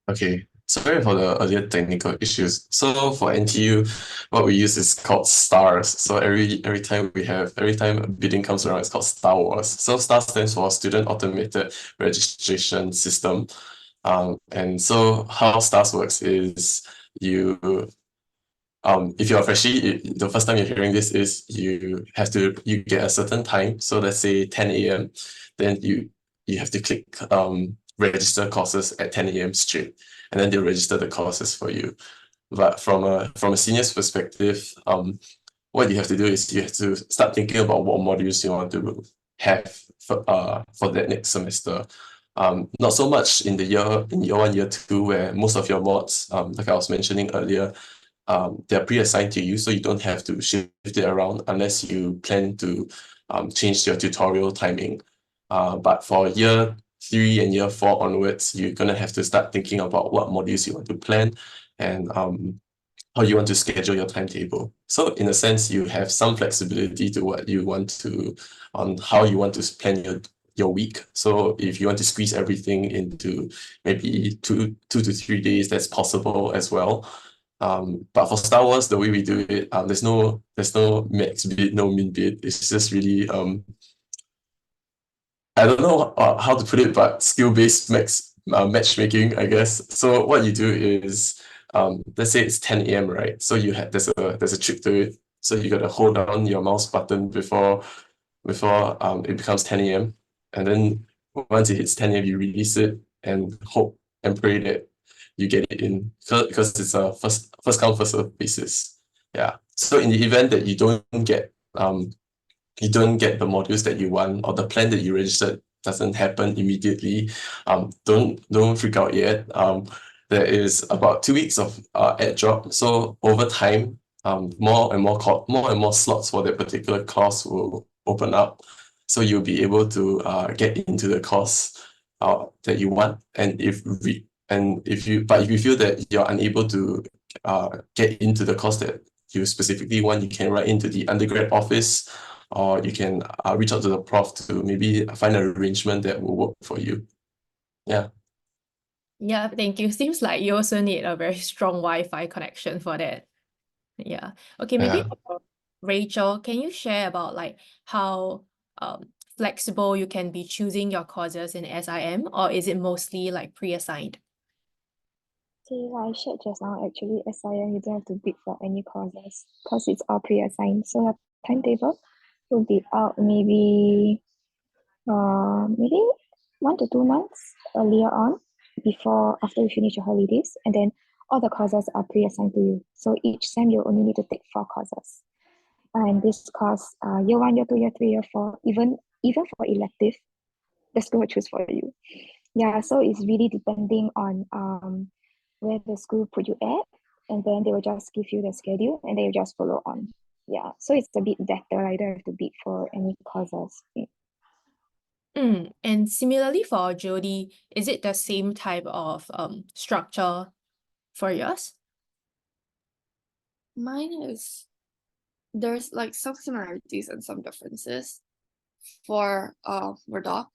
Okay, sorry for the earlier technical issues. So for NTU, what we use is called stars. So every time a bidding comes around, it's called Star Wars. So STAR stands for Student Automated Registration System. And so how stars works is if you're a freshie, the first time you're hearing this is you get a certain time. So let's say 10 a.m. Then you have to click register courses at 10 a.m. straight, and then they'll register the courses for you. But from a senior's perspective, what you have to do is you have to start thinking about what modules you want to have for that next semester. Not so much in year 1, year 2, where most of your mods, like I was mentioning earlier, they're pre-assigned to you, so you don't have to shift it around unless you plan to change your tutorial timing. But for year 3 and year 4 onwards, you're gonna have to start thinking about what modules you want to plan and how you want to schedule your timetable. So in a sense, you have some flexibility to what you want to, on how you want to plan your week. So if you want to squeeze everything into maybe two to 3 days, that's possible as well. But for Star Wars, the way we do it, there's no max bid, no min bid. It's just really I don't know how to put it, but skill-based matchmaking, I guess. So what you do is, let's say it's 10 a.m., right? So there's a trick to it. So you gotta hold down your mouse button before it becomes 10 a.m. And then once it hits 10 a.m., you release it and hope and pray that you get it in, because it's a first come first serve basis. Yeah. So in the event that you don't get the modules that you want, or the plan that you registered doesn't happen immediately, don't freak out yet. There is about 2 weeks of ad drop. So over time, more and more slots for that particular course will open up. So you'll be able to get into the course that you want. And if you feel that you're unable to get into the course that you specifically want, you can write into the undergrad office, or you can reach out to the prof to maybe find an arrangement that will work for you. Yeah. Yeah, thank you. Seems like you also need a very strong Wi-Fi connection for that. Yeah. Okay, maybe Yeah. for Rachel, can you share about like how flexible you can be choosing your courses in SIM, or is it mostly like pre-assigned? Okay, I shared just now, actually, SIM, you don't have to bid for any courses because it's all pre-assigned. So your timetable will be out maybe 1 to 2 months earlier on, after you finish your holidays, and then all the courses are pre-assigned to you. So each sem you only need to take 4 courses. And this course, year 1, year 2, year 3, year 4, even for elective, the school will choose for you. Yeah, so it's really depending on where the school put you at, and then they will just give you the schedule and then you just follow on. Yeah, so it's a bit better. I don't have to bid for any courses. And similarly for Jody, is it the same type of structure for yours? Mine is, there's like some similarities and some differences. For doc,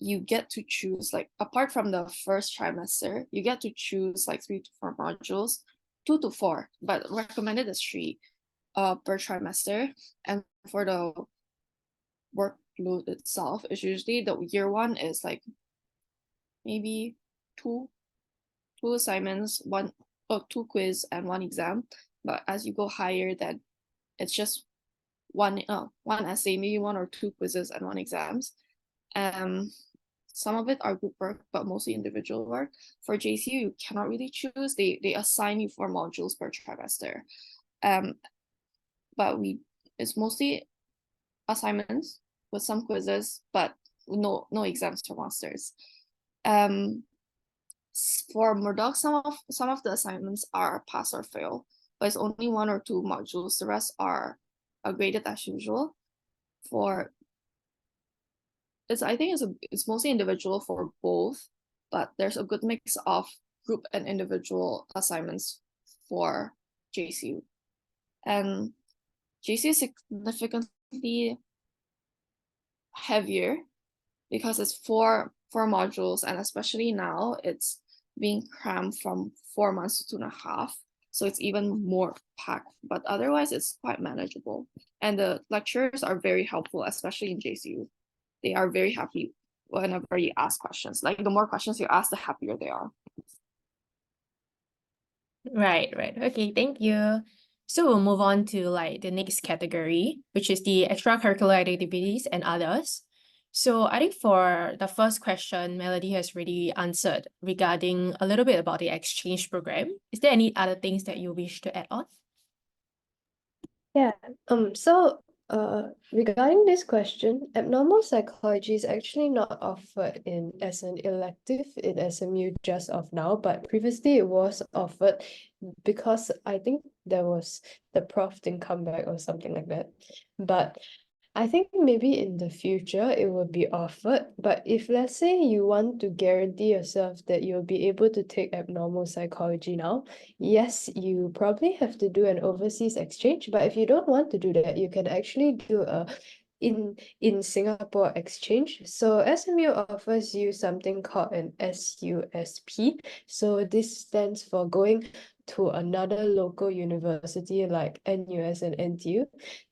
you get to choose, like, apart from the first trimester, you get to choose like 3 to 4 modules, 2 to 4, but recommended is 3 per trimester. And for the workload itself, is usually the year 1 is like maybe two assignments, 2 quiz and 1 exam. But as you go higher, then it's just one essay, maybe 1 or 2 quizzes and 1 exams. Some of it are group work, but mostly individual work. For JCU, you cannot really choose. They assign you 4 modules per trimester. But it's mostly assignments with some quizzes, but no exams for masters. For Murdoch, some of the assignments are pass or fail, but it's only 1 or 2 modules. The rest are graded as usual. I think it's mostly individual for both, but there's a good mix of group and individual assignments for JCU. And JCU is significantly heavier because it's four modules, and especially now it's being crammed from 4 months to 2.5. So it's even more packed, but otherwise it's quite manageable. And the lecturers are very helpful, especially in JCU. They are very happy whenever you ask questions. Like the more questions you ask, the happier they are. Right. Okay, thank you. So we'll move on to like the next category, which is the extracurricular activities and others. So I think for the first question, Melody has already answered regarding a little bit about the exchange program. Is there any other things that you wish to add on? Yeah. Regarding this question, abnormal psychology is actually not offered as an elective in SMU just of now, but previously it was offered because I think the prof didn't come back or something like that. But I think maybe in the future it will be offered, but if let's say you want to guarantee yourself that you'll be able to take abnormal psychology now, yes, you probably have to do an overseas exchange, but if you don't want to do that, you can actually do a in Singapore exchange. So SMU offers you something called an SUSP. So this stands for going to another local university like NUS and NTU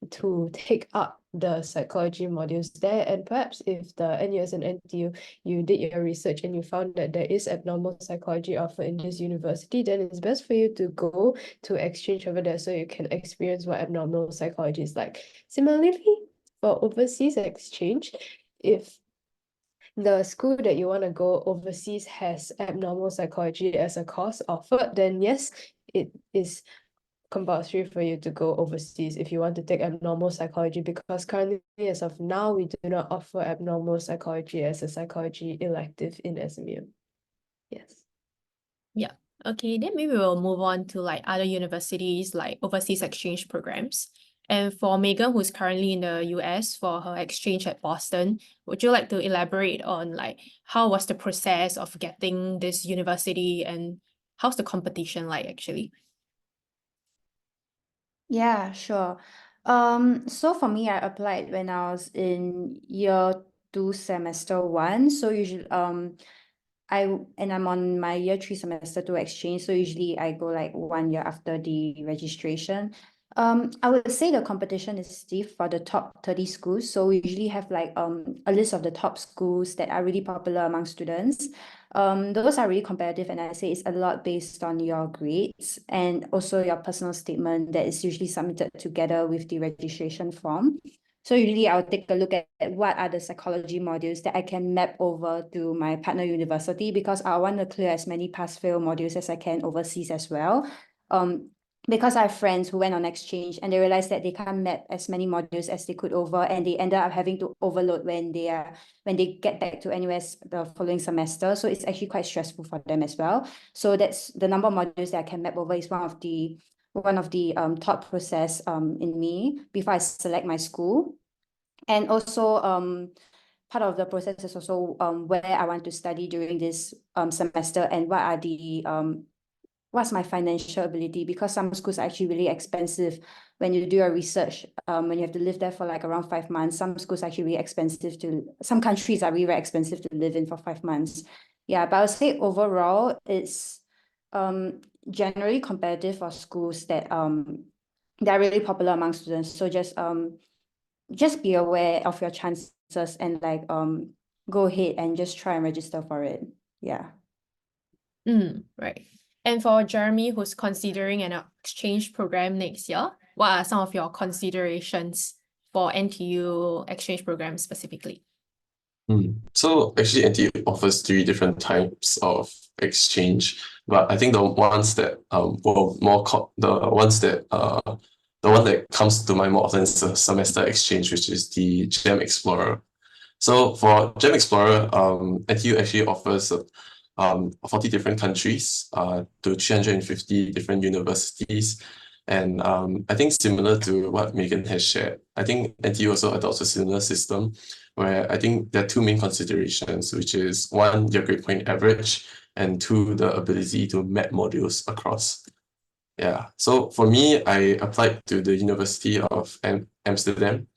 to take up the psychology modules there. And perhaps if the NUS and NTU, you did your research and you found that there is abnormal psychology offered in this university, then it's best for you to go to exchange over there so you can experience what abnormal psychology is like. Similarly, for overseas exchange, if the school that you want to go overseas has abnormal psychology as a course offered, then yes, it is compulsory for you to go overseas if you want to take abnormal psychology, because currently as of now we do not offer abnormal psychology as a psychology elective in SMU. Yes. Yeah. Okay, then maybe we'll move on to like other universities like overseas exchange programs. And for Megan, who's currently in the US for her exchange at Boston, would you like to elaborate on like how was the process of getting this university and how's the competition like actually? Yeah, sure. So for me, I applied when I was in year 2, semester 1. So usually, I'm on my year 3, semester 2 exchange. So usually I go like 1 year after the registration. I would say the competition is stiff for the top 30 schools. So we usually have like a list of the top schools that are really popular among students. Those are really competitive, and I say it's a lot based on your grades and also your personal statement that is usually submitted together with the registration form. So usually I'll take a look at what are the psychology modules that I can map over to my partner university, because I want to clear as many pass-fail modules as I can overseas as well. Because I have friends who went on exchange and they realized that they can't map as many modules as they could over, and they ended up having to overload when they get back to NUS the following semester. So it's actually quite stressful for them as well. So that's the number of modules that I can map over is one of the thought process in me before I select my school. And also part of the process is also where I want to study during this semester, and what are the what's my financial ability, because some schools are actually really expensive when you do your research, when you have to live there for like around 5 months. Some schools are actually really expensive some countries are really very expensive to live in for 5 months. Yeah, but I would say overall it's generally competitive for schools that are really popular among students. So just be aware of your chances and like go ahead and just try and register for it. Yeah. Right. And for Jeremy, who's considering an exchange program next year, what are some of your considerations for NTU exchange program specifically? So actually NTU offers 3 different types of exchange, but I think the ones that the one that comes to mind more often is the semester exchange, which is the GEM Explorer. So for Gem Explorer, NTU actually offers 40 different countries to 350 different universities. And I think similar to what Megan has shared, I think NTU also adopts a similar system where I think there are two main considerations, which is one, your grade point average, and two, the ability to map modules across. Yeah, so for me, I applied to the University of Amsterdam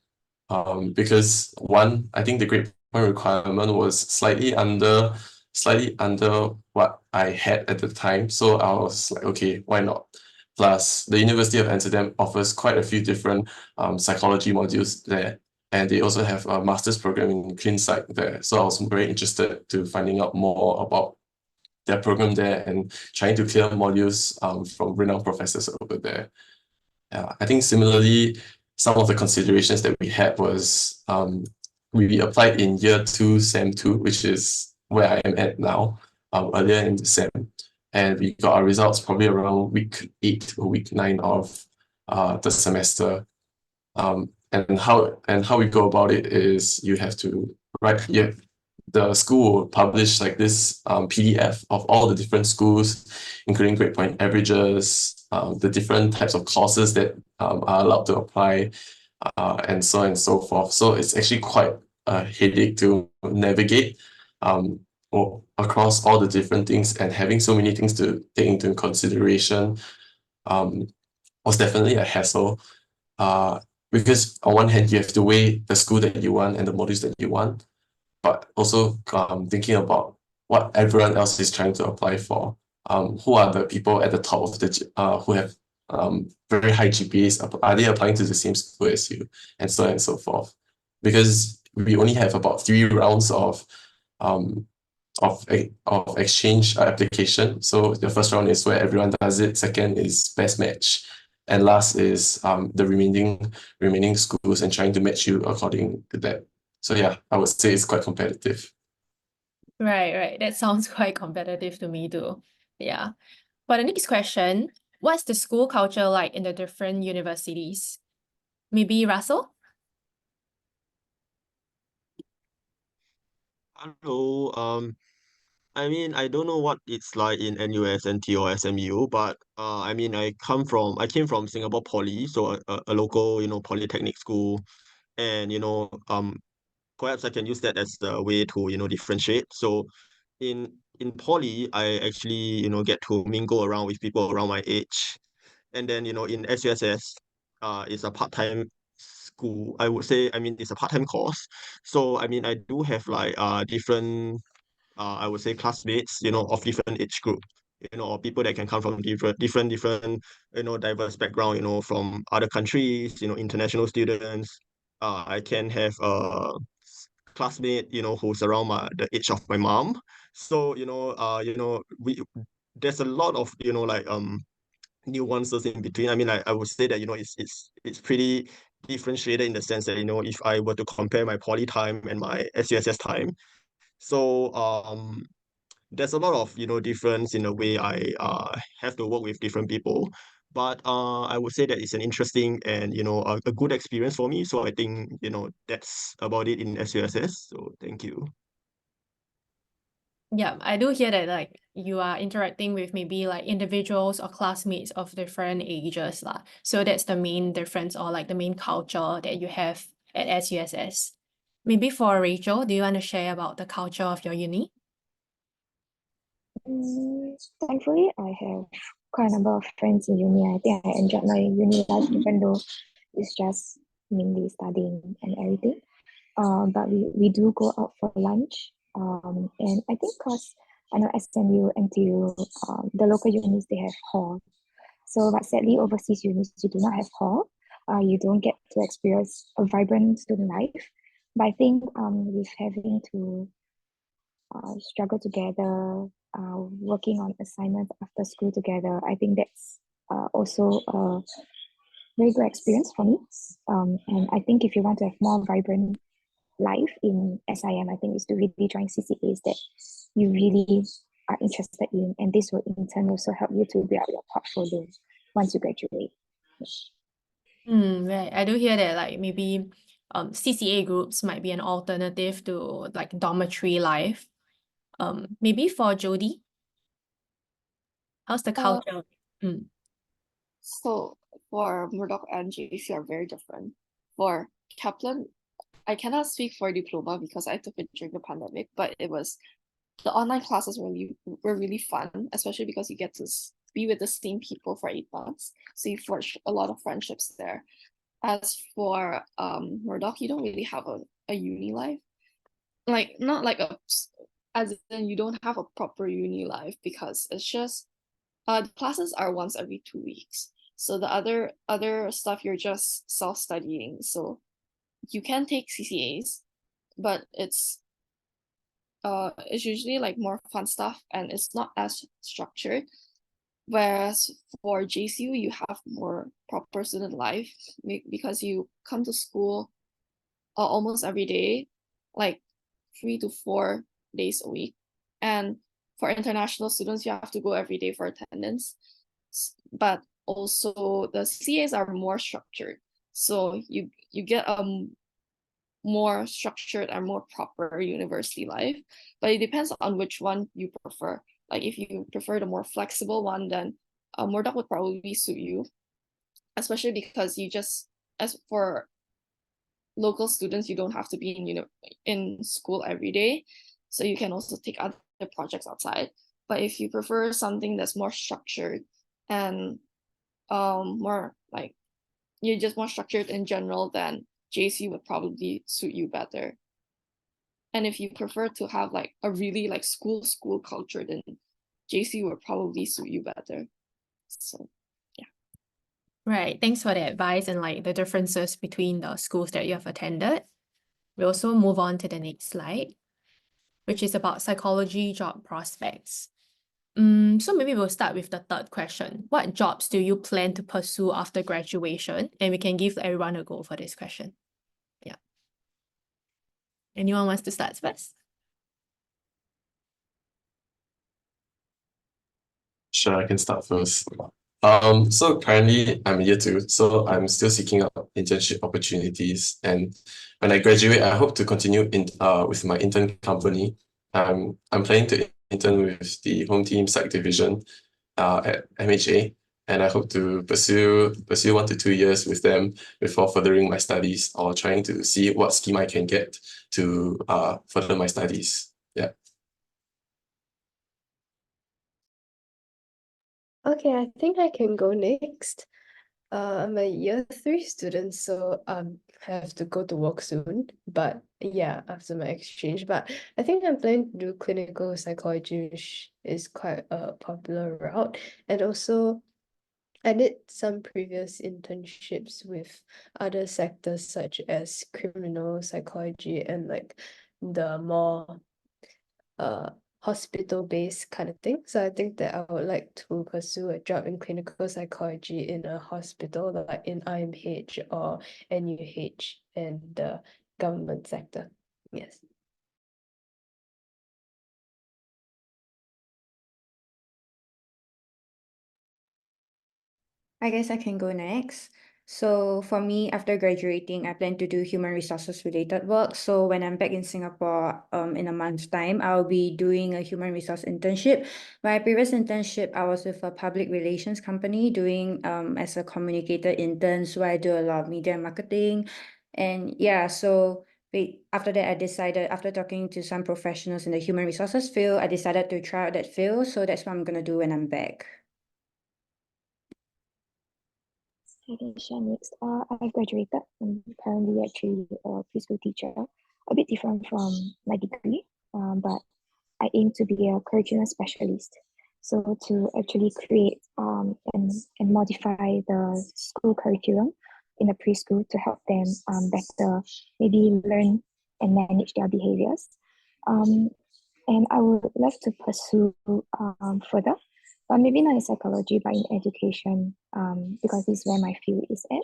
because one, I think the grade point requirement was slightly under what I had at the time. So I was like, okay, why not? Plus, the University of Amsterdam offers quite a few different psychology modules there. And they also have a master's program in clean psych there. So I was very interested to finding out more about their program there and trying to clear modules from renowned professors over there. I think similarly, some of the considerations that we had was we applied in year 2, Sem 2, which is where I am at now, earlier in the Sem. And we got our results probably around week 8 or week 9 of the semester. And how we go about it is you have to write, the school will publish like this PDF of all the different schools, including grade point averages, the different types of courses that are allowed to apply, and so on and so forth. So it's actually quite a headache to navigate across all the different things, and having so many things to take into consideration was definitely a hassle. Because on one hand, you have to weigh the school that you want and the modules that you want, but also thinking about what everyone else is trying to apply for. Who are the people at the top of the who have very high GPAs? Are they applying to the same school as you? And so on and so forth. Because we only have about 3 rounds of exchange application. So the first round is where everyone does it. Second is best match. And last is the remaining schools and trying to match you according to that. So yeah, I would say it's quite competitive. Right. That sounds quite competitive to me too. Yeah. For the next question, what's the school culture like in the different universities? Maybe Russell? Hello. I mean, I don't know what it's like in NUS, NT, or SMU, but I mean, I came from Singapore Poly, so a local, polytechnic school, and perhaps I can use that as the way to, differentiate. So in Poly, I actually, get to mingle around with people around my age, and then in SUSS, it's a part-time school. I would say, I mean, it's a part-time course. So I mean, I do have like different I would say classmates, of different age group, or people that can come from different, diverse background, from other countries, international students. I can have a classmate, who's around the age of my mom. So, there's a lot of, like nuances in between. I mean, I would say that, it's pretty differentiated in the sense that, if I were to compare my poly time and my SUSS time. So there's a lot of difference in the way I have to work with different people, but I would say that it's an interesting and a good experience for me. So I think that's about it in SUSS. So thank you. Yeah, I do hear that like you are interacting with maybe like individuals or classmates of different ages lah. So that's the main difference or like the main culture that you have at SUSS. Maybe for Rachel, do you want to share about the culture of your uni? Thankfully, I have quite a number of friends in uni. I think I enjoyed my uni life, even though it's just mainly studying and everything. But we do go out for lunch. And I think because I know SMU, NTU, the local unis, they have hall. So, but sadly, overseas unis, you do not have hall. You don't get to experience a vibrant student life. But I think with having to struggle together, working on assignments after school together, I think that's also a very good experience for me. And I think if you want to have more vibrant life in SIM, I think is to really join CCAs that you really are interested in, and this will in turn also help you to build out your portfolio once you graduate. Right. I do hear that like maybe CCA groups might be an alternative to like dormitory life. Maybe for Jody, how's the culture? So for Murdoch and JC are very different. For Kaplan, I cannot speak for diploma because I took it during the pandemic, but the online classes were really fun, especially because you get to be with the same people for 8 months. So you forge a lot of friendships there. As for Murdoch, you don't really have a uni life. Like not like as in you don't have a proper uni life because it's just the classes are once every 2 weeks. So the other stuff you're just self-studying. So you can take CCAs, but it's usually like more fun stuff and it's not as structured. Whereas for JCU, you have more proper student life because you come to school almost every day, like 3 to 4 days a week. And for international students, you have to go every day for attendance. But also the CCAs are more structured. So you get a more structured and more proper university life, but it depends on which one you prefer. Like if you prefer the more flexible one, then Murdoch would probably suit you, especially because as for local students, you don't have to be in school every day, so you can also take other projects outside. But if you prefer something that's more structured and more like you're just more structured in general, then JC would probably suit you better. And if you prefer to have like a really like school culture, then JC would probably suit you better. So yeah. Right. Thanks for the advice and like the differences between the schools that you have attended. We'll also move on to the next slide, which is about psychology job prospects. So maybe we'll start with the third question. What jobs do you plan to pursue after graduation? And we can give everyone a go for this question. Yeah. Anyone wants to start first? Sure, I can start first. So currently I'm year 2, so I'm still seeking out internship opportunities. And when I graduate, I hope to continue with my intern company. I'm planning to intern with the home team Psych division at MHA, and I hope to pursue 1 to 2 years with them before furthering my studies or trying to see what scheme I can get to further my studies. Yeah. Okay, I think I can go next. I'm a year 3 student, so I have to go to work soon. But yeah, after my exchange. But I think I'm planning to do clinical psychology, which is quite a popular route. And also, I did some previous internships with other sectors such as criminal psychology and like the more hospital-based kind of thing. So I think that I would like to pursue a job in clinical psychology in a hospital, like in IMH or NUH and the government sector. Yes. I guess I can go next. So for me, after graduating, I plan to do human resources related work. So when I'm back in Singapore, in a month's time, I'll be doing a human resource internship. My previous internship, I was with a public relations company doing as a communicator intern. So I do a lot of media marketing, and yeah. So after that, I decided after talking to some professionals in the human resources field, I decided to try out that field. So that's what I'm gonna do when I'm back. I can share next. I've graduated. I'm currently actually a preschool teacher, a bit different from my degree, but I aim to be a curriculum specialist. So to actually create and modify the school curriculum in the preschool to help them better maybe learn and manage their behaviors. And I would love to pursue further, but maybe not in psychology, but in education, because this is where my field is at.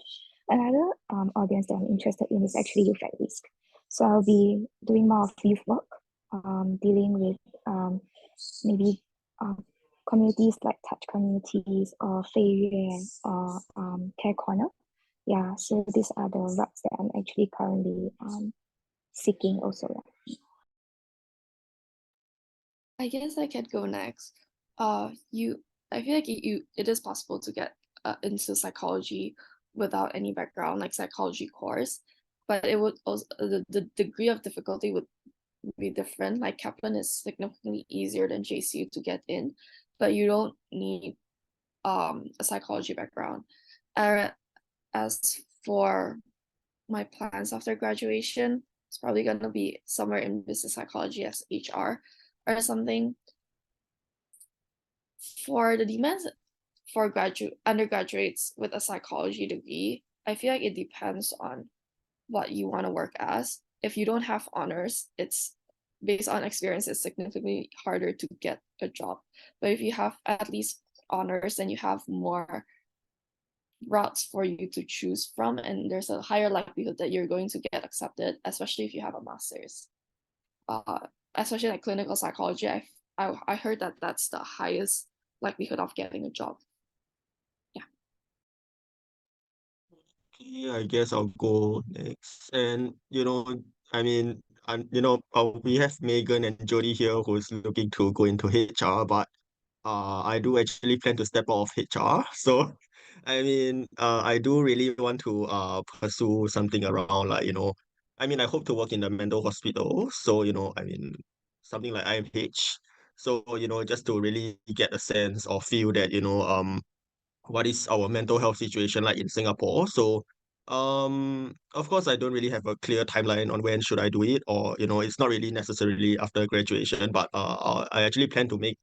Another audience that I'm interested in is actually youth at risk. So I'll be doing more of youth work, dealing with maybe communities like touch communities or Fei Yue or Care Corner, yeah, so these are the routes that I'm actually currently seeking also. I guess I could go next. I feel like it is possible to get into psychology without any background, like psychology course, but it would also the degree of difficulty would be different. Like Kaplan is significantly easier than JCU to get in, but you don't need a psychology background. As for my plans after graduation, it's probably gonna be somewhere in business psychology as HR or something. For the demands for undergraduates with a psychology degree, I feel like it depends on what you want to work as. If you don't have honors, it's based on experience, it's significantly harder to get a job. But if you have at least honors, then you have more routes for you to choose from, and there's a higher likelihood that you're going to get accepted, especially if you have a master's. Especially like clinical psychology, I heard that that's the highest likelihood of getting a job. Okay, I guess I'll go next. And I mean, we have Megan and Jody here who's looking to go into HR, but I do actually plan to step out of HR. So, I mean, I do really want to pursue something around like, I mean, I hope to work in the mental hospital. So, I mean, something like IMH. So, just to really get a sense or feel that, what is our mental health situation like in Singapore. So, of course, I don't really have a clear timeline on when should I do it, or it's not really necessarily after graduation, but I actually plan to make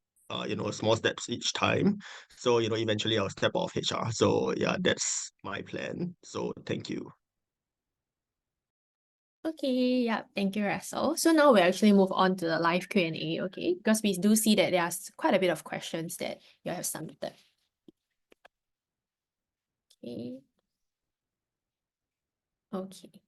small steps each time. So, eventually I'll step off HR. So yeah, that's my plan. So thank you. Okay, yeah, thank you, Russell. So now we'll actually move on to the live Q&A, okay? Because we do see that there's quite a bit of questions that you have submitted. Okay. Okay.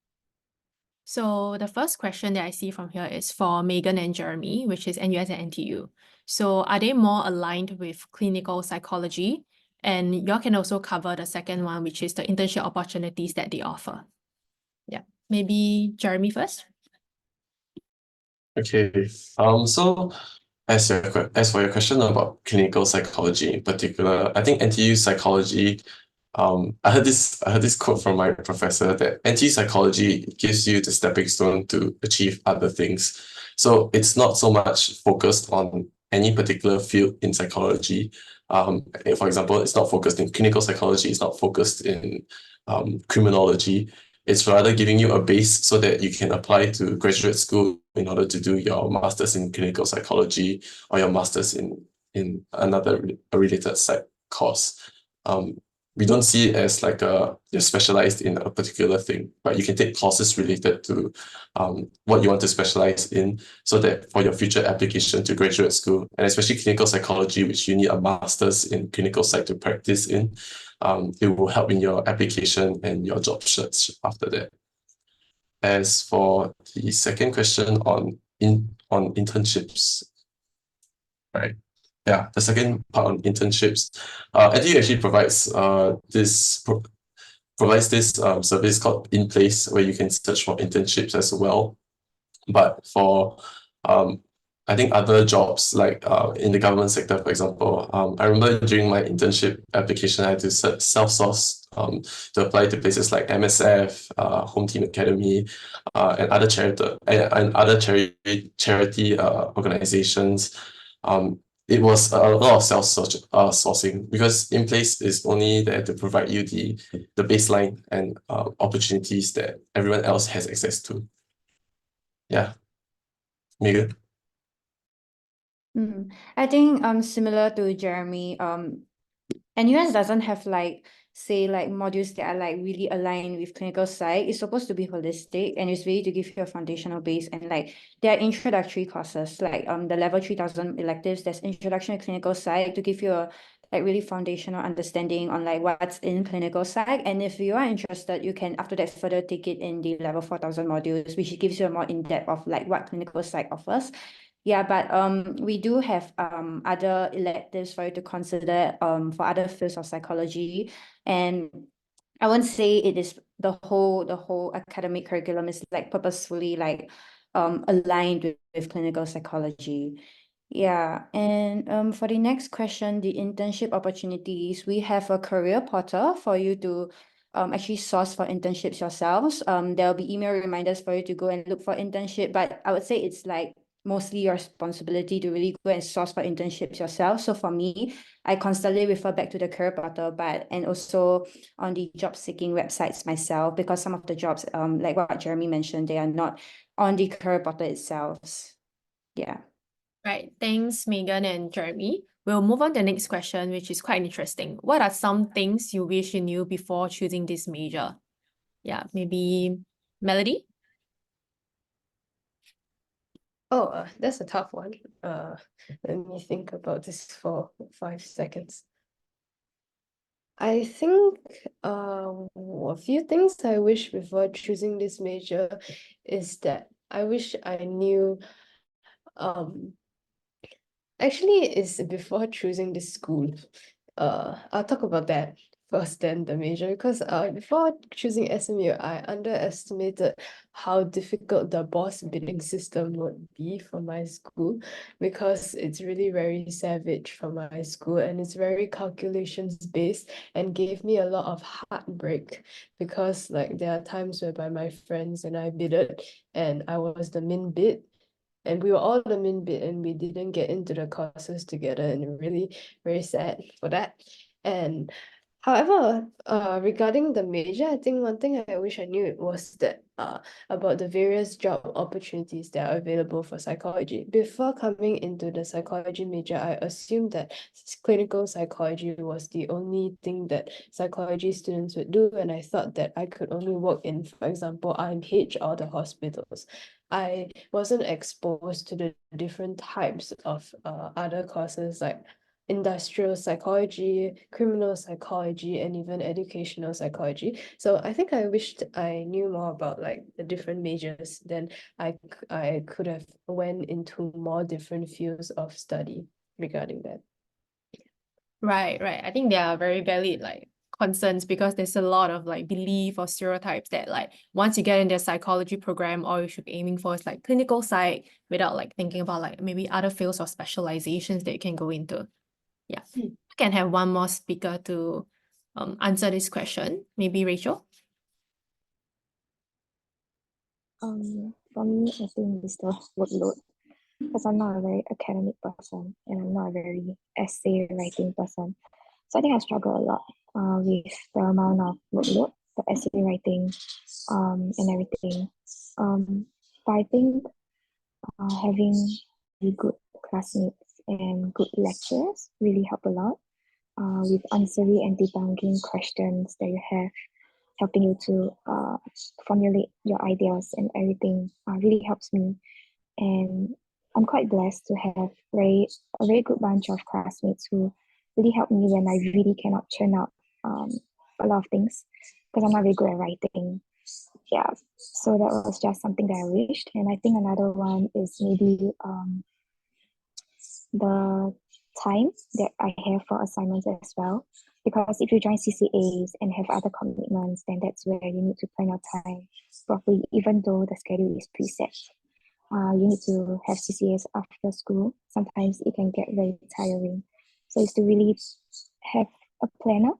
So the first question that I see from here is for Megan and Jeremy, which is NUS and NTU. So are they more aligned with clinical psychology? And y'all can also cover the second one, which is the internship opportunities that they offer. Yeah, maybe Jeremy first. Okay. So as for your question about clinical psychology in particular, I think NTU psychology, I heard this quote from my professor that NTU psychology gives you the stepping stone to achieve other things. So it's not so much focused on any particular field in psychology. For example, it's not focused in clinical psychology, it's not focused in criminology. It's rather giving you a base so that you can apply to graduate school in order to do your master's in clinical psychology or your master's in another related psych course. We don't see it as like you're specialized in a particular thing, but you can take courses related to what you want to specialize in, so that for your future application to graduate school, and especially clinical psychology, which you need a master's in clinical psych to practice in, it will help in your application and your job search after that. As for the second question on internships, right? Yeah, the second part on internships, NTU actually provides this service called In Place, where you can search for internships as well. But for I think other jobs like in the government sector, for example, I remember during my internship application, I had to self-source to apply to places like MSF, Home Team Academy, and other charity organizations. It was a lot of sourcing, because In Place is only there to provide you the baseline and opportunities that everyone else has access to. Yeah. Megan? I think similar to Jeremy, NUS doesn't have like modules that are like really aligned with clinical psych. It's supposed to be holistic, and it's really to give you a foundational base, and like there are introductory courses like the level 3000 electives. There's introduction to clinical psych to give you a like really foundational understanding on like what's in clinical psych. And if you are interested, you can after that further take it in the level 4000 modules, which gives you a more in-depth of like what clinical psych offers. Yeah, but we do have other electives for you to consider for other fields of psychology. And I won't say it is the whole academic curriculum is like purposefully like aligned with clinical psychology. Yeah, and for the next question, the internship opportunities, we have a career portal for you to actually source for internships yourselves. There'll be email reminders for you to go and look for internship, but I would say it's like mostly your responsibility to really go and source for internships yourself. So for me, I constantly refer back to the career portal, and also on the job seeking websites myself, because some of the jobs, like what Jeremy mentioned, they are not on the career portal itself. Yeah. Right. Thanks, Megan and Jeremy. We'll move on to the next question, which is quite interesting. What are some things you wish you knew before choosing this major? Yeah, maybe Melody? Oh, that's a tough one. Let me think about this for 5 seconds. I think a few things I wish before choosing this major is that I wish I knew actually it's before choosing this school. I'll talk about that first, then the major, because before choosing SMU, I underestimated how difficult the boss bidding system would be for my school, because it's really very savage for my school and it's very calculations based, and gave me a lot of heartbreak, because like there are times whereby my friends and I bidded and I was the min bid, and we were all the min bid and we didn't get into the courses together, and really very sad for that. And however, regarding the major, I think one thing I wish I knew was that about the various job opportunities that are available for psychology. Before coming into the psychology major, I assumed that clinical psychology was the only thing that psychology students would do, and I thought that I could only work in, for example, IMH or the hospitals. I wasn't exposed to the different types of other courses like industrial psychology, criminal psychology, and even educational psychology. So I think I wished I knew more about like the different majors, then I could have went into more different fields of study regarding that. Right. I think they are very valid like concerns, because there's a lot of like belief or stereotypes that like once you get in their psychology program, all you should be aiming for is like clinical psych, without like thinking about like maybe other fields or specializations that you can go into. Yeah. I can have one more speaker to answer this question. Maybe Rachel? For me, I think it's the workload, because I'm not a very academic person and I'm not a very essay writing person. So I think I struggle a lot with the amount of workload, the essay writing, and everything. But I think having really good classmates and good lecturers really help a lot with answering and debunking questions that you have, helping you to formulate your ideas and everything really helps me. And I'm quite blessed to have a very good bunch of classmates who really help me when I really cannot churn out a lot of things, because I'm not very good at writing. Yeah, so that was just something that I wished. And I think another one is maybe the time that I have for assignments as well. Because if you join CCAs and have other commitments, then that's where you need to plan your time properly, even though the schedule is preset. You need to have CCAs after school. Sometimes it can get very tiring. So it's to really have a planner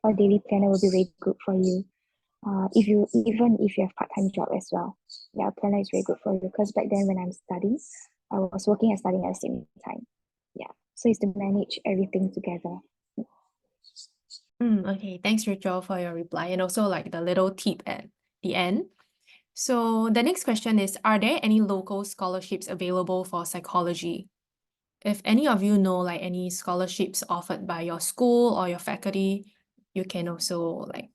or daily planner will be very good for you. Even if you have part-time job as well. Yeah, a planner is very good for you, because back then when I'm studying, I was working and studying at the same time. Yeah, so it's to manage everything together. Okay, thanks Rachel for your reply, and also like the little tip at the end. So the next question is, are there any local scholarships available for psychology? If any of you know like any scholarships offered by your school or your faculty, you can also like,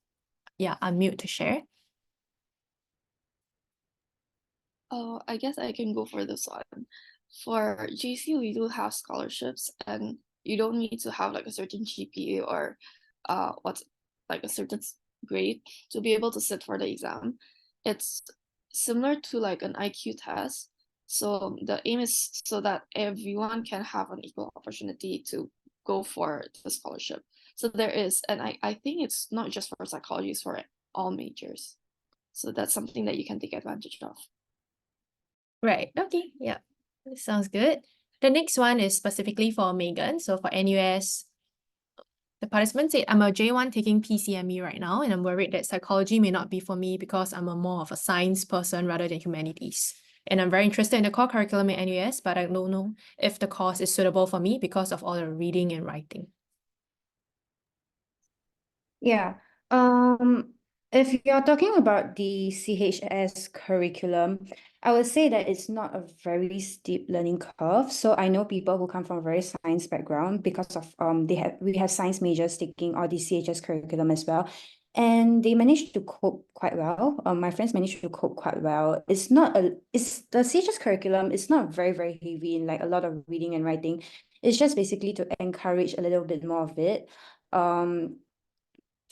unmute to share. I guess I can go for this one. For JC, we do have scholarships, and you don't need to have like a certain GPA or what's like a certain grade to be able to sit for the exam. It's similar to like an IQ test. So the aim is so that everyone can have an equal opportunity to go for the scholarship. So there is, and I think it's not just for psychology, it's for all majors. So that's something that you can take advantage of. Right. Okay. Yeah. Sounds good. The next one is specifically for Megan. So for NUS, the participant said, I'm a J1 taking PCME right now, and I'm worried that psychology may not be for me because I'm more of a science person rather than humanities. And I'm very interested in the core curriculum at NUS, but I don't know if the course is suitable for me because of all the reading and writing. Yeah. If you're talking about the CHS curriculum, I would say that it's not a very steep learning curve. So I know people who come from a very science background because of we have science majors taking all the CHS curriculum as well. And they managed to cope quite well. My friends managed to cope quite well. It's the CHS curriculum, it's not very, very heavy in like a lot of reading and writing. It's just basically to encourage a little bit more of it.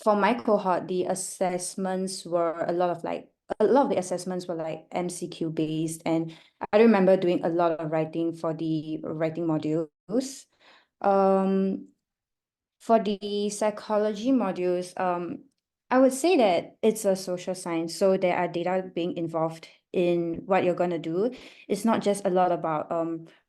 For my cohort, the assessments were a lot of the assessments were like MCQ based, and I remember doing a lot of writing for the writing modules. For the psychology modules, I would say that it's a social science, so there are data being involved in what you're gonna do. It's not just a lot about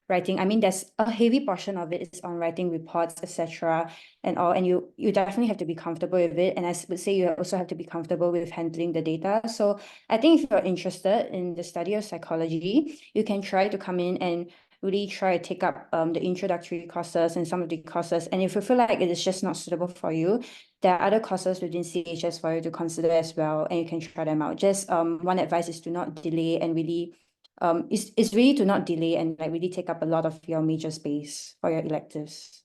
writing. I mean, there's a heavy portion of it is on writing reports, etc. and all, and you definitely have to be comfortable with it. And I would say you also have to be comfortable with handling the data. So I think if you're interested in the study of psychology, you can try to come in and really try to take up the introductory courses and some of the courses. And if you feel like it is just not suitable for you, there are other courses within CHS for you to consider as well, and you can try them out. Just one advice is to not delay and really it's really to not delay and like really take up a lot of your major space for your electives.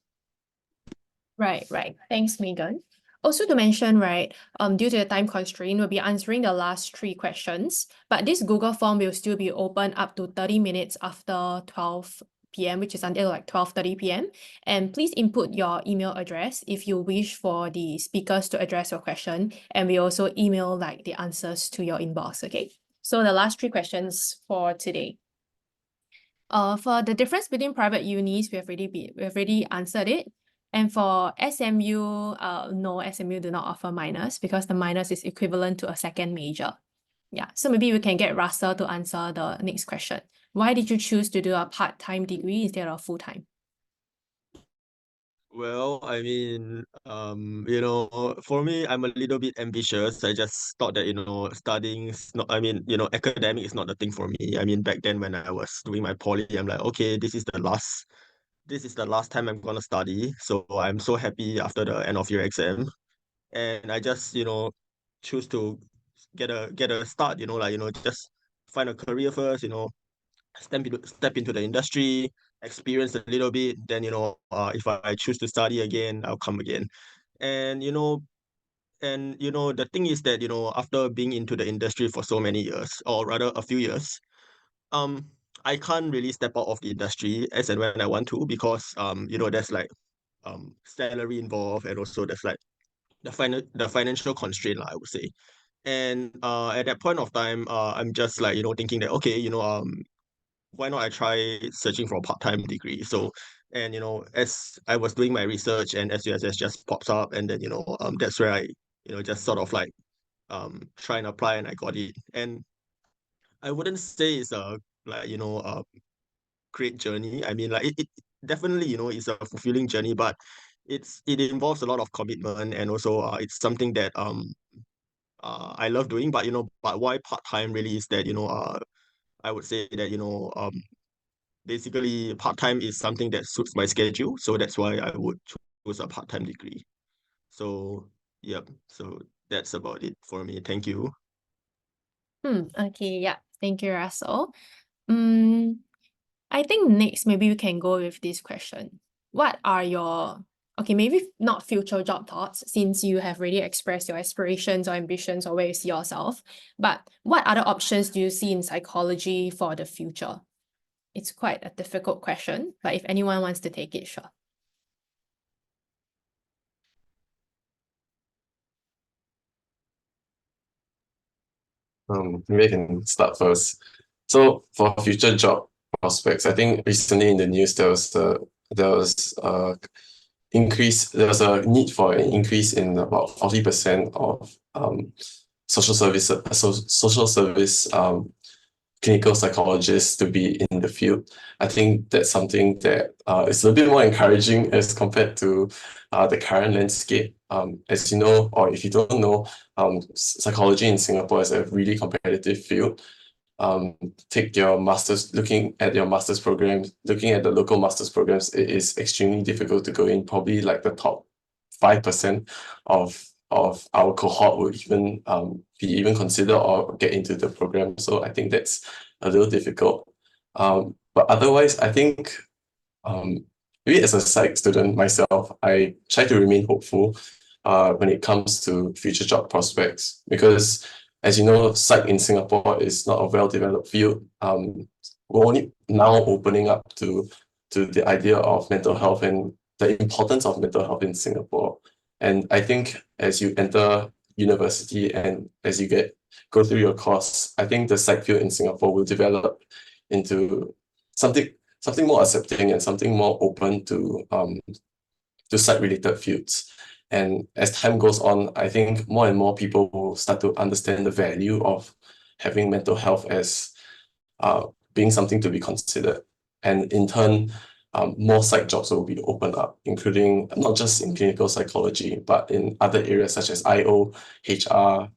Right. Thanks, Megan. Also to mention, right, due to the time constraint, we'll be answering the last 3 questions, but this Google form will still be open up to 30 minutes after 12 p.m., which is until like 12:30 p.m. And please input your email address if you wish for the speakers to address your question. And we also email like the answers to your inbox, okay? So the last 3 questions for today. For the difference between private unis, we've already answered it. And for SMU, no, SMU do not offer minors because the minors is equivalent to a second major. Yeah, so maybe we can get Russell to answer the next question. Why did you choose to do a part-time degree instead of full-time? Well, I mean, for me, I'm a little bit ambitious. I just thought that, studying is not, academic is not the thing for me. I mean, back then when I was doing my poly, I'm like, okay, this is the last time I'm gonna study. So I'm so happy after the end of year exam. And I just, choose to get a start, just find a career first, step into the industry, experience a little bit, then if I choose to study again, I'll come again. And the thing is that after being into the industry for so many years, or rather a few years, I can't really step out of the industry as and when I want to because there's like salary involved, and also there's like the financial constraint, I would say. And at that point of time, I'm just like thinking that okay, why not I try searching for a part-time degree? So, and as I was doing my research and SUSS just pops up, and then that's where I just sort of like try and apply, and I got it. And I wouldn't say it's a great journey. I mean, like it definitely it's a fulfilling journey, but it involves a lot of commitment, and also it's something that I love doing. But but why part-time really is that I would say that basically part-time is something that suits my schedule, so that's why I would choose a part-time degree. So yep, so that's about it for me. Thank you. Okay, yeah. Thank you, Russell. I think next maybe we can go with this question. What are your, okay, maybe not future job thoughts, since you have already expressed your aspirations or ambitions or where you see yourself, but what other options do you see in psychology for the future? It's quite a difficult question, but if anyone wants to take it, sure. Maybe I can start first. So for future job prospects, I think recently in the news there was there's a need for an increase in about 40% of social service clinical psychologists to be in the field. I think that's something that is a bit more encouraging as compared to the current landscape. As you know, or if you don't know, psychology in Singapore is a really competitive field. Take your master's, looking at your master's programs, looking at the local master's programs, it is extremely difficult to go in. Probably like the top 5% of our cohort would even be even consider or get into the program. So I think that's a little difficult. But otherwise, I think maybe as a psych student myself, I try to remain hopeful when it comes to future job prospects, because as you know, psych in Singapore is not a well-developed field. We're only now opening up to the idea of mental health and the importance of mental health in Singapore. And I think as you enter university and as you go through your course, I think the psych field in Singapore will develop into something more accepting and something more open to psych-related fields. And as time goes on, I think more and more people will start to understand the value of having mental health as being something to be considered. And in turn, more psych jobs will be opened up, including not just in clinical psychology, but in other areas such as IO, HR,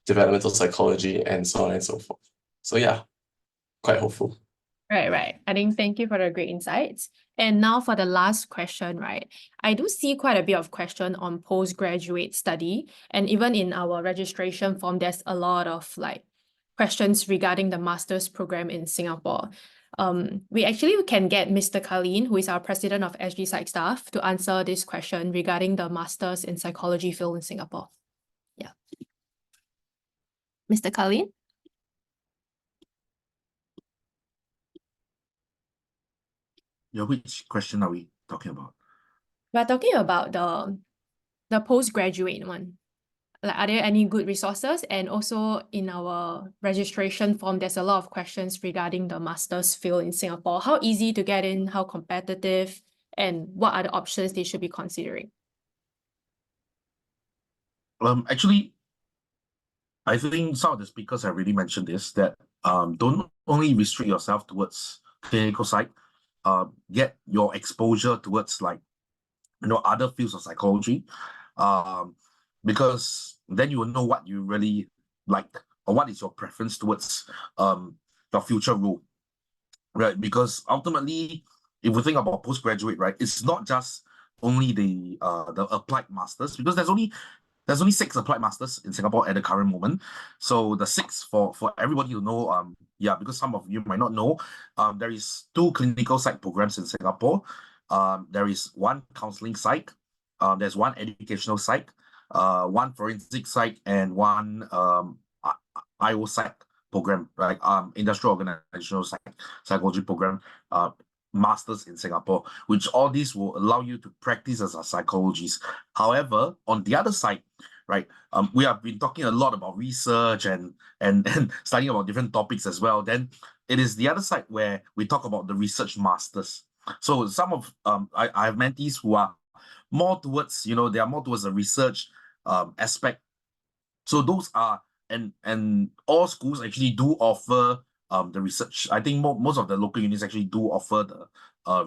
developmental psychology, and so on and so forth. So yeah, quite hopeful. Right. I think thank you for the great insights. And now for the last question, right? I do see quite a bit of question on postgraduate study. And even in our registration form, there's a lot of like questions regarding the master's program in Singapore. We actually can get Mr. Kalin, who is our president of SG Psych staff, to answer this question regarding the master's in psychology field in Singapore. Yeah. Mr. Kalin? Yeah, which question are we talking about? We're talking about the postgraduate one. Like, are there any good resources? And also in our registration form, there's a lot of questions regarding the master's field in Singapore. How easy to get in, how competitive, and what are the options they should be considering? Actually, I think some of the speakers have already mentioned this, that don't only restrict yourself towards clinical psych, get your exposure towards like, other fields of psychology, because then you will know what you really like or what is your preference towards your future role, right? Because ultimately, if we think about postgraduate, right, it's not just only the applied masters, because there's only 6 applied masters in Singapore at the current moment. So the 6 for everybody to know, because some of you might not know, there is 2 clinical psych programs in Singapore. There is 1 counseling psych, there's 1 educational psych, 1 forensic psych, and 1 IO psych program, right? Industrial organizational psychology program, masters in Singapore, which all these will allow you to practice as a psychologist. However, on the other side, right, we have been talking a lot about research and studying about different topics as well. Then it is the other side where we talk about the research masters. So some of I have mentees who are more towards, they are more towards the research aspect. So those are and all schools actually do offer the research. I think most of the local units actually do offer the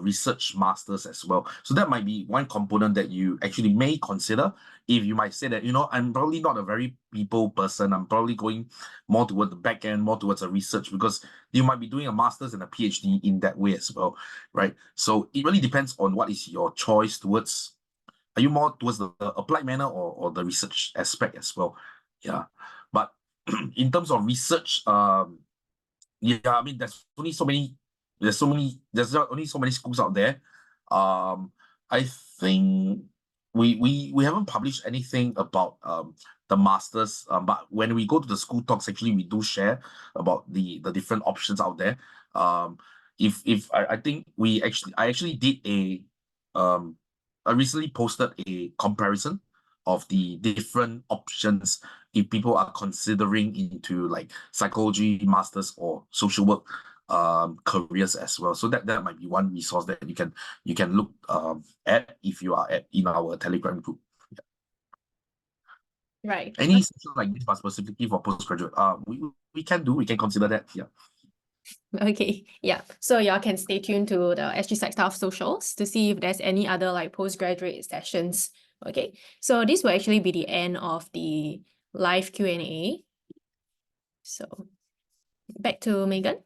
research masters as well. So that might be one component that you actually may consider if you might say that, I'm probably not a very people person. I'm probably going more towards the back end, more towards a research, because you might be doing a master's and a PhD in that way as well, right? So it really depends on what is your choice towards. Are you more towards the applied manner or the research aspect as well? Yeah. But in terms of research, I mean, there's only so many schools out there. I think we haven't published anything about the masters, but when we go to the school talks, actually we do share about the different options out there. If I think I actually did I recently posted a comparison of the different options if people are considering into like psychology masters or social work careers as well. So that might be one resource that you can look at if you are in our Telegram group. Right. Any session like this, but specifically for postgraduate, we can consider that. Yeah. Okay, yeah. So y'all can stay tuned to the SG Psych staff socials to see if there's any other like postgraduate sessions. Okay, so this will actually be the end of the live Q&A. So back to Megan.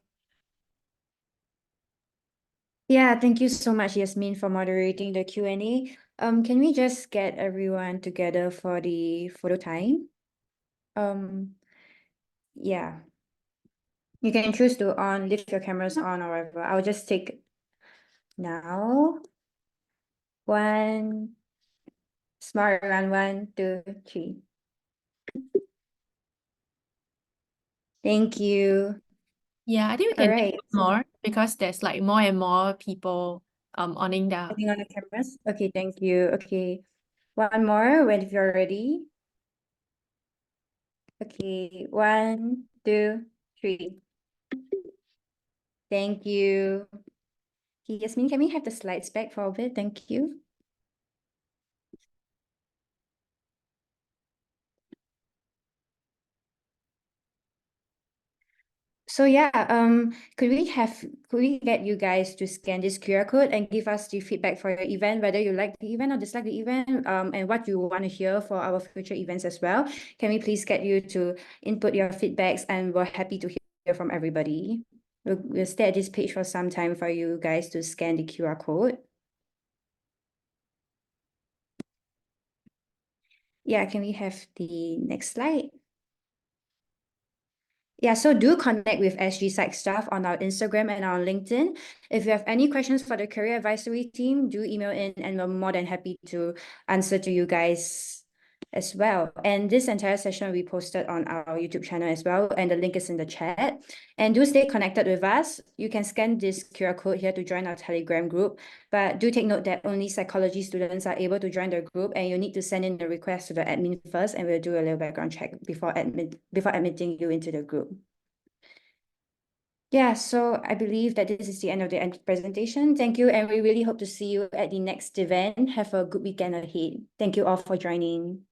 Yeah, thank you so much, Yasmeen, for moderating the Q&A. Can we just get everyone together for the photo time? Yeah. You can choose to leave your cameras on or whatever. I'll just take now. One, smart run, 1, 2, 3. Thank you. Yeah, I think we can All do right. more because there's like more and more people owning the Turning on the cameras. Okay, thank you. Okay. One more when you're ready. Okay, 1, 2, 3. Thank you. Okay, Yasmeen, can we have the slides back for a bit? Thank you. So yeah, could we get you guys to scan this QR code and give us the feedback for your event, whether you like the event or dislike the event, and what you want to hear for our future events as well. Can we please get you to input your feedbacks, and we're happy to hear from everybody. We'll stay at this page for some time for you guys to scan the QR code. Yeah, can we have the next slide? Yeah, so do connect with SG Psych staff on our Instagram and on LinkedIn. If you have any questions for the career advisory team, do email in and we're more than happy to answer to you guys as well. And this entire session will be posted on our YouTube channel as well, and the link is in the chat. And do stay connected with us. You can scan this QR code here to join our Telegram group, but do take note that only psychology students are able to join the group, and you need to send in the request to the admin first, and we'll do a little background check before admitting you into the group. Yeah, so I believe that this is the end of the presentation. Thank you, and we really hope to see you at the next event. Have a good weekend ahead. Thank you all for joining.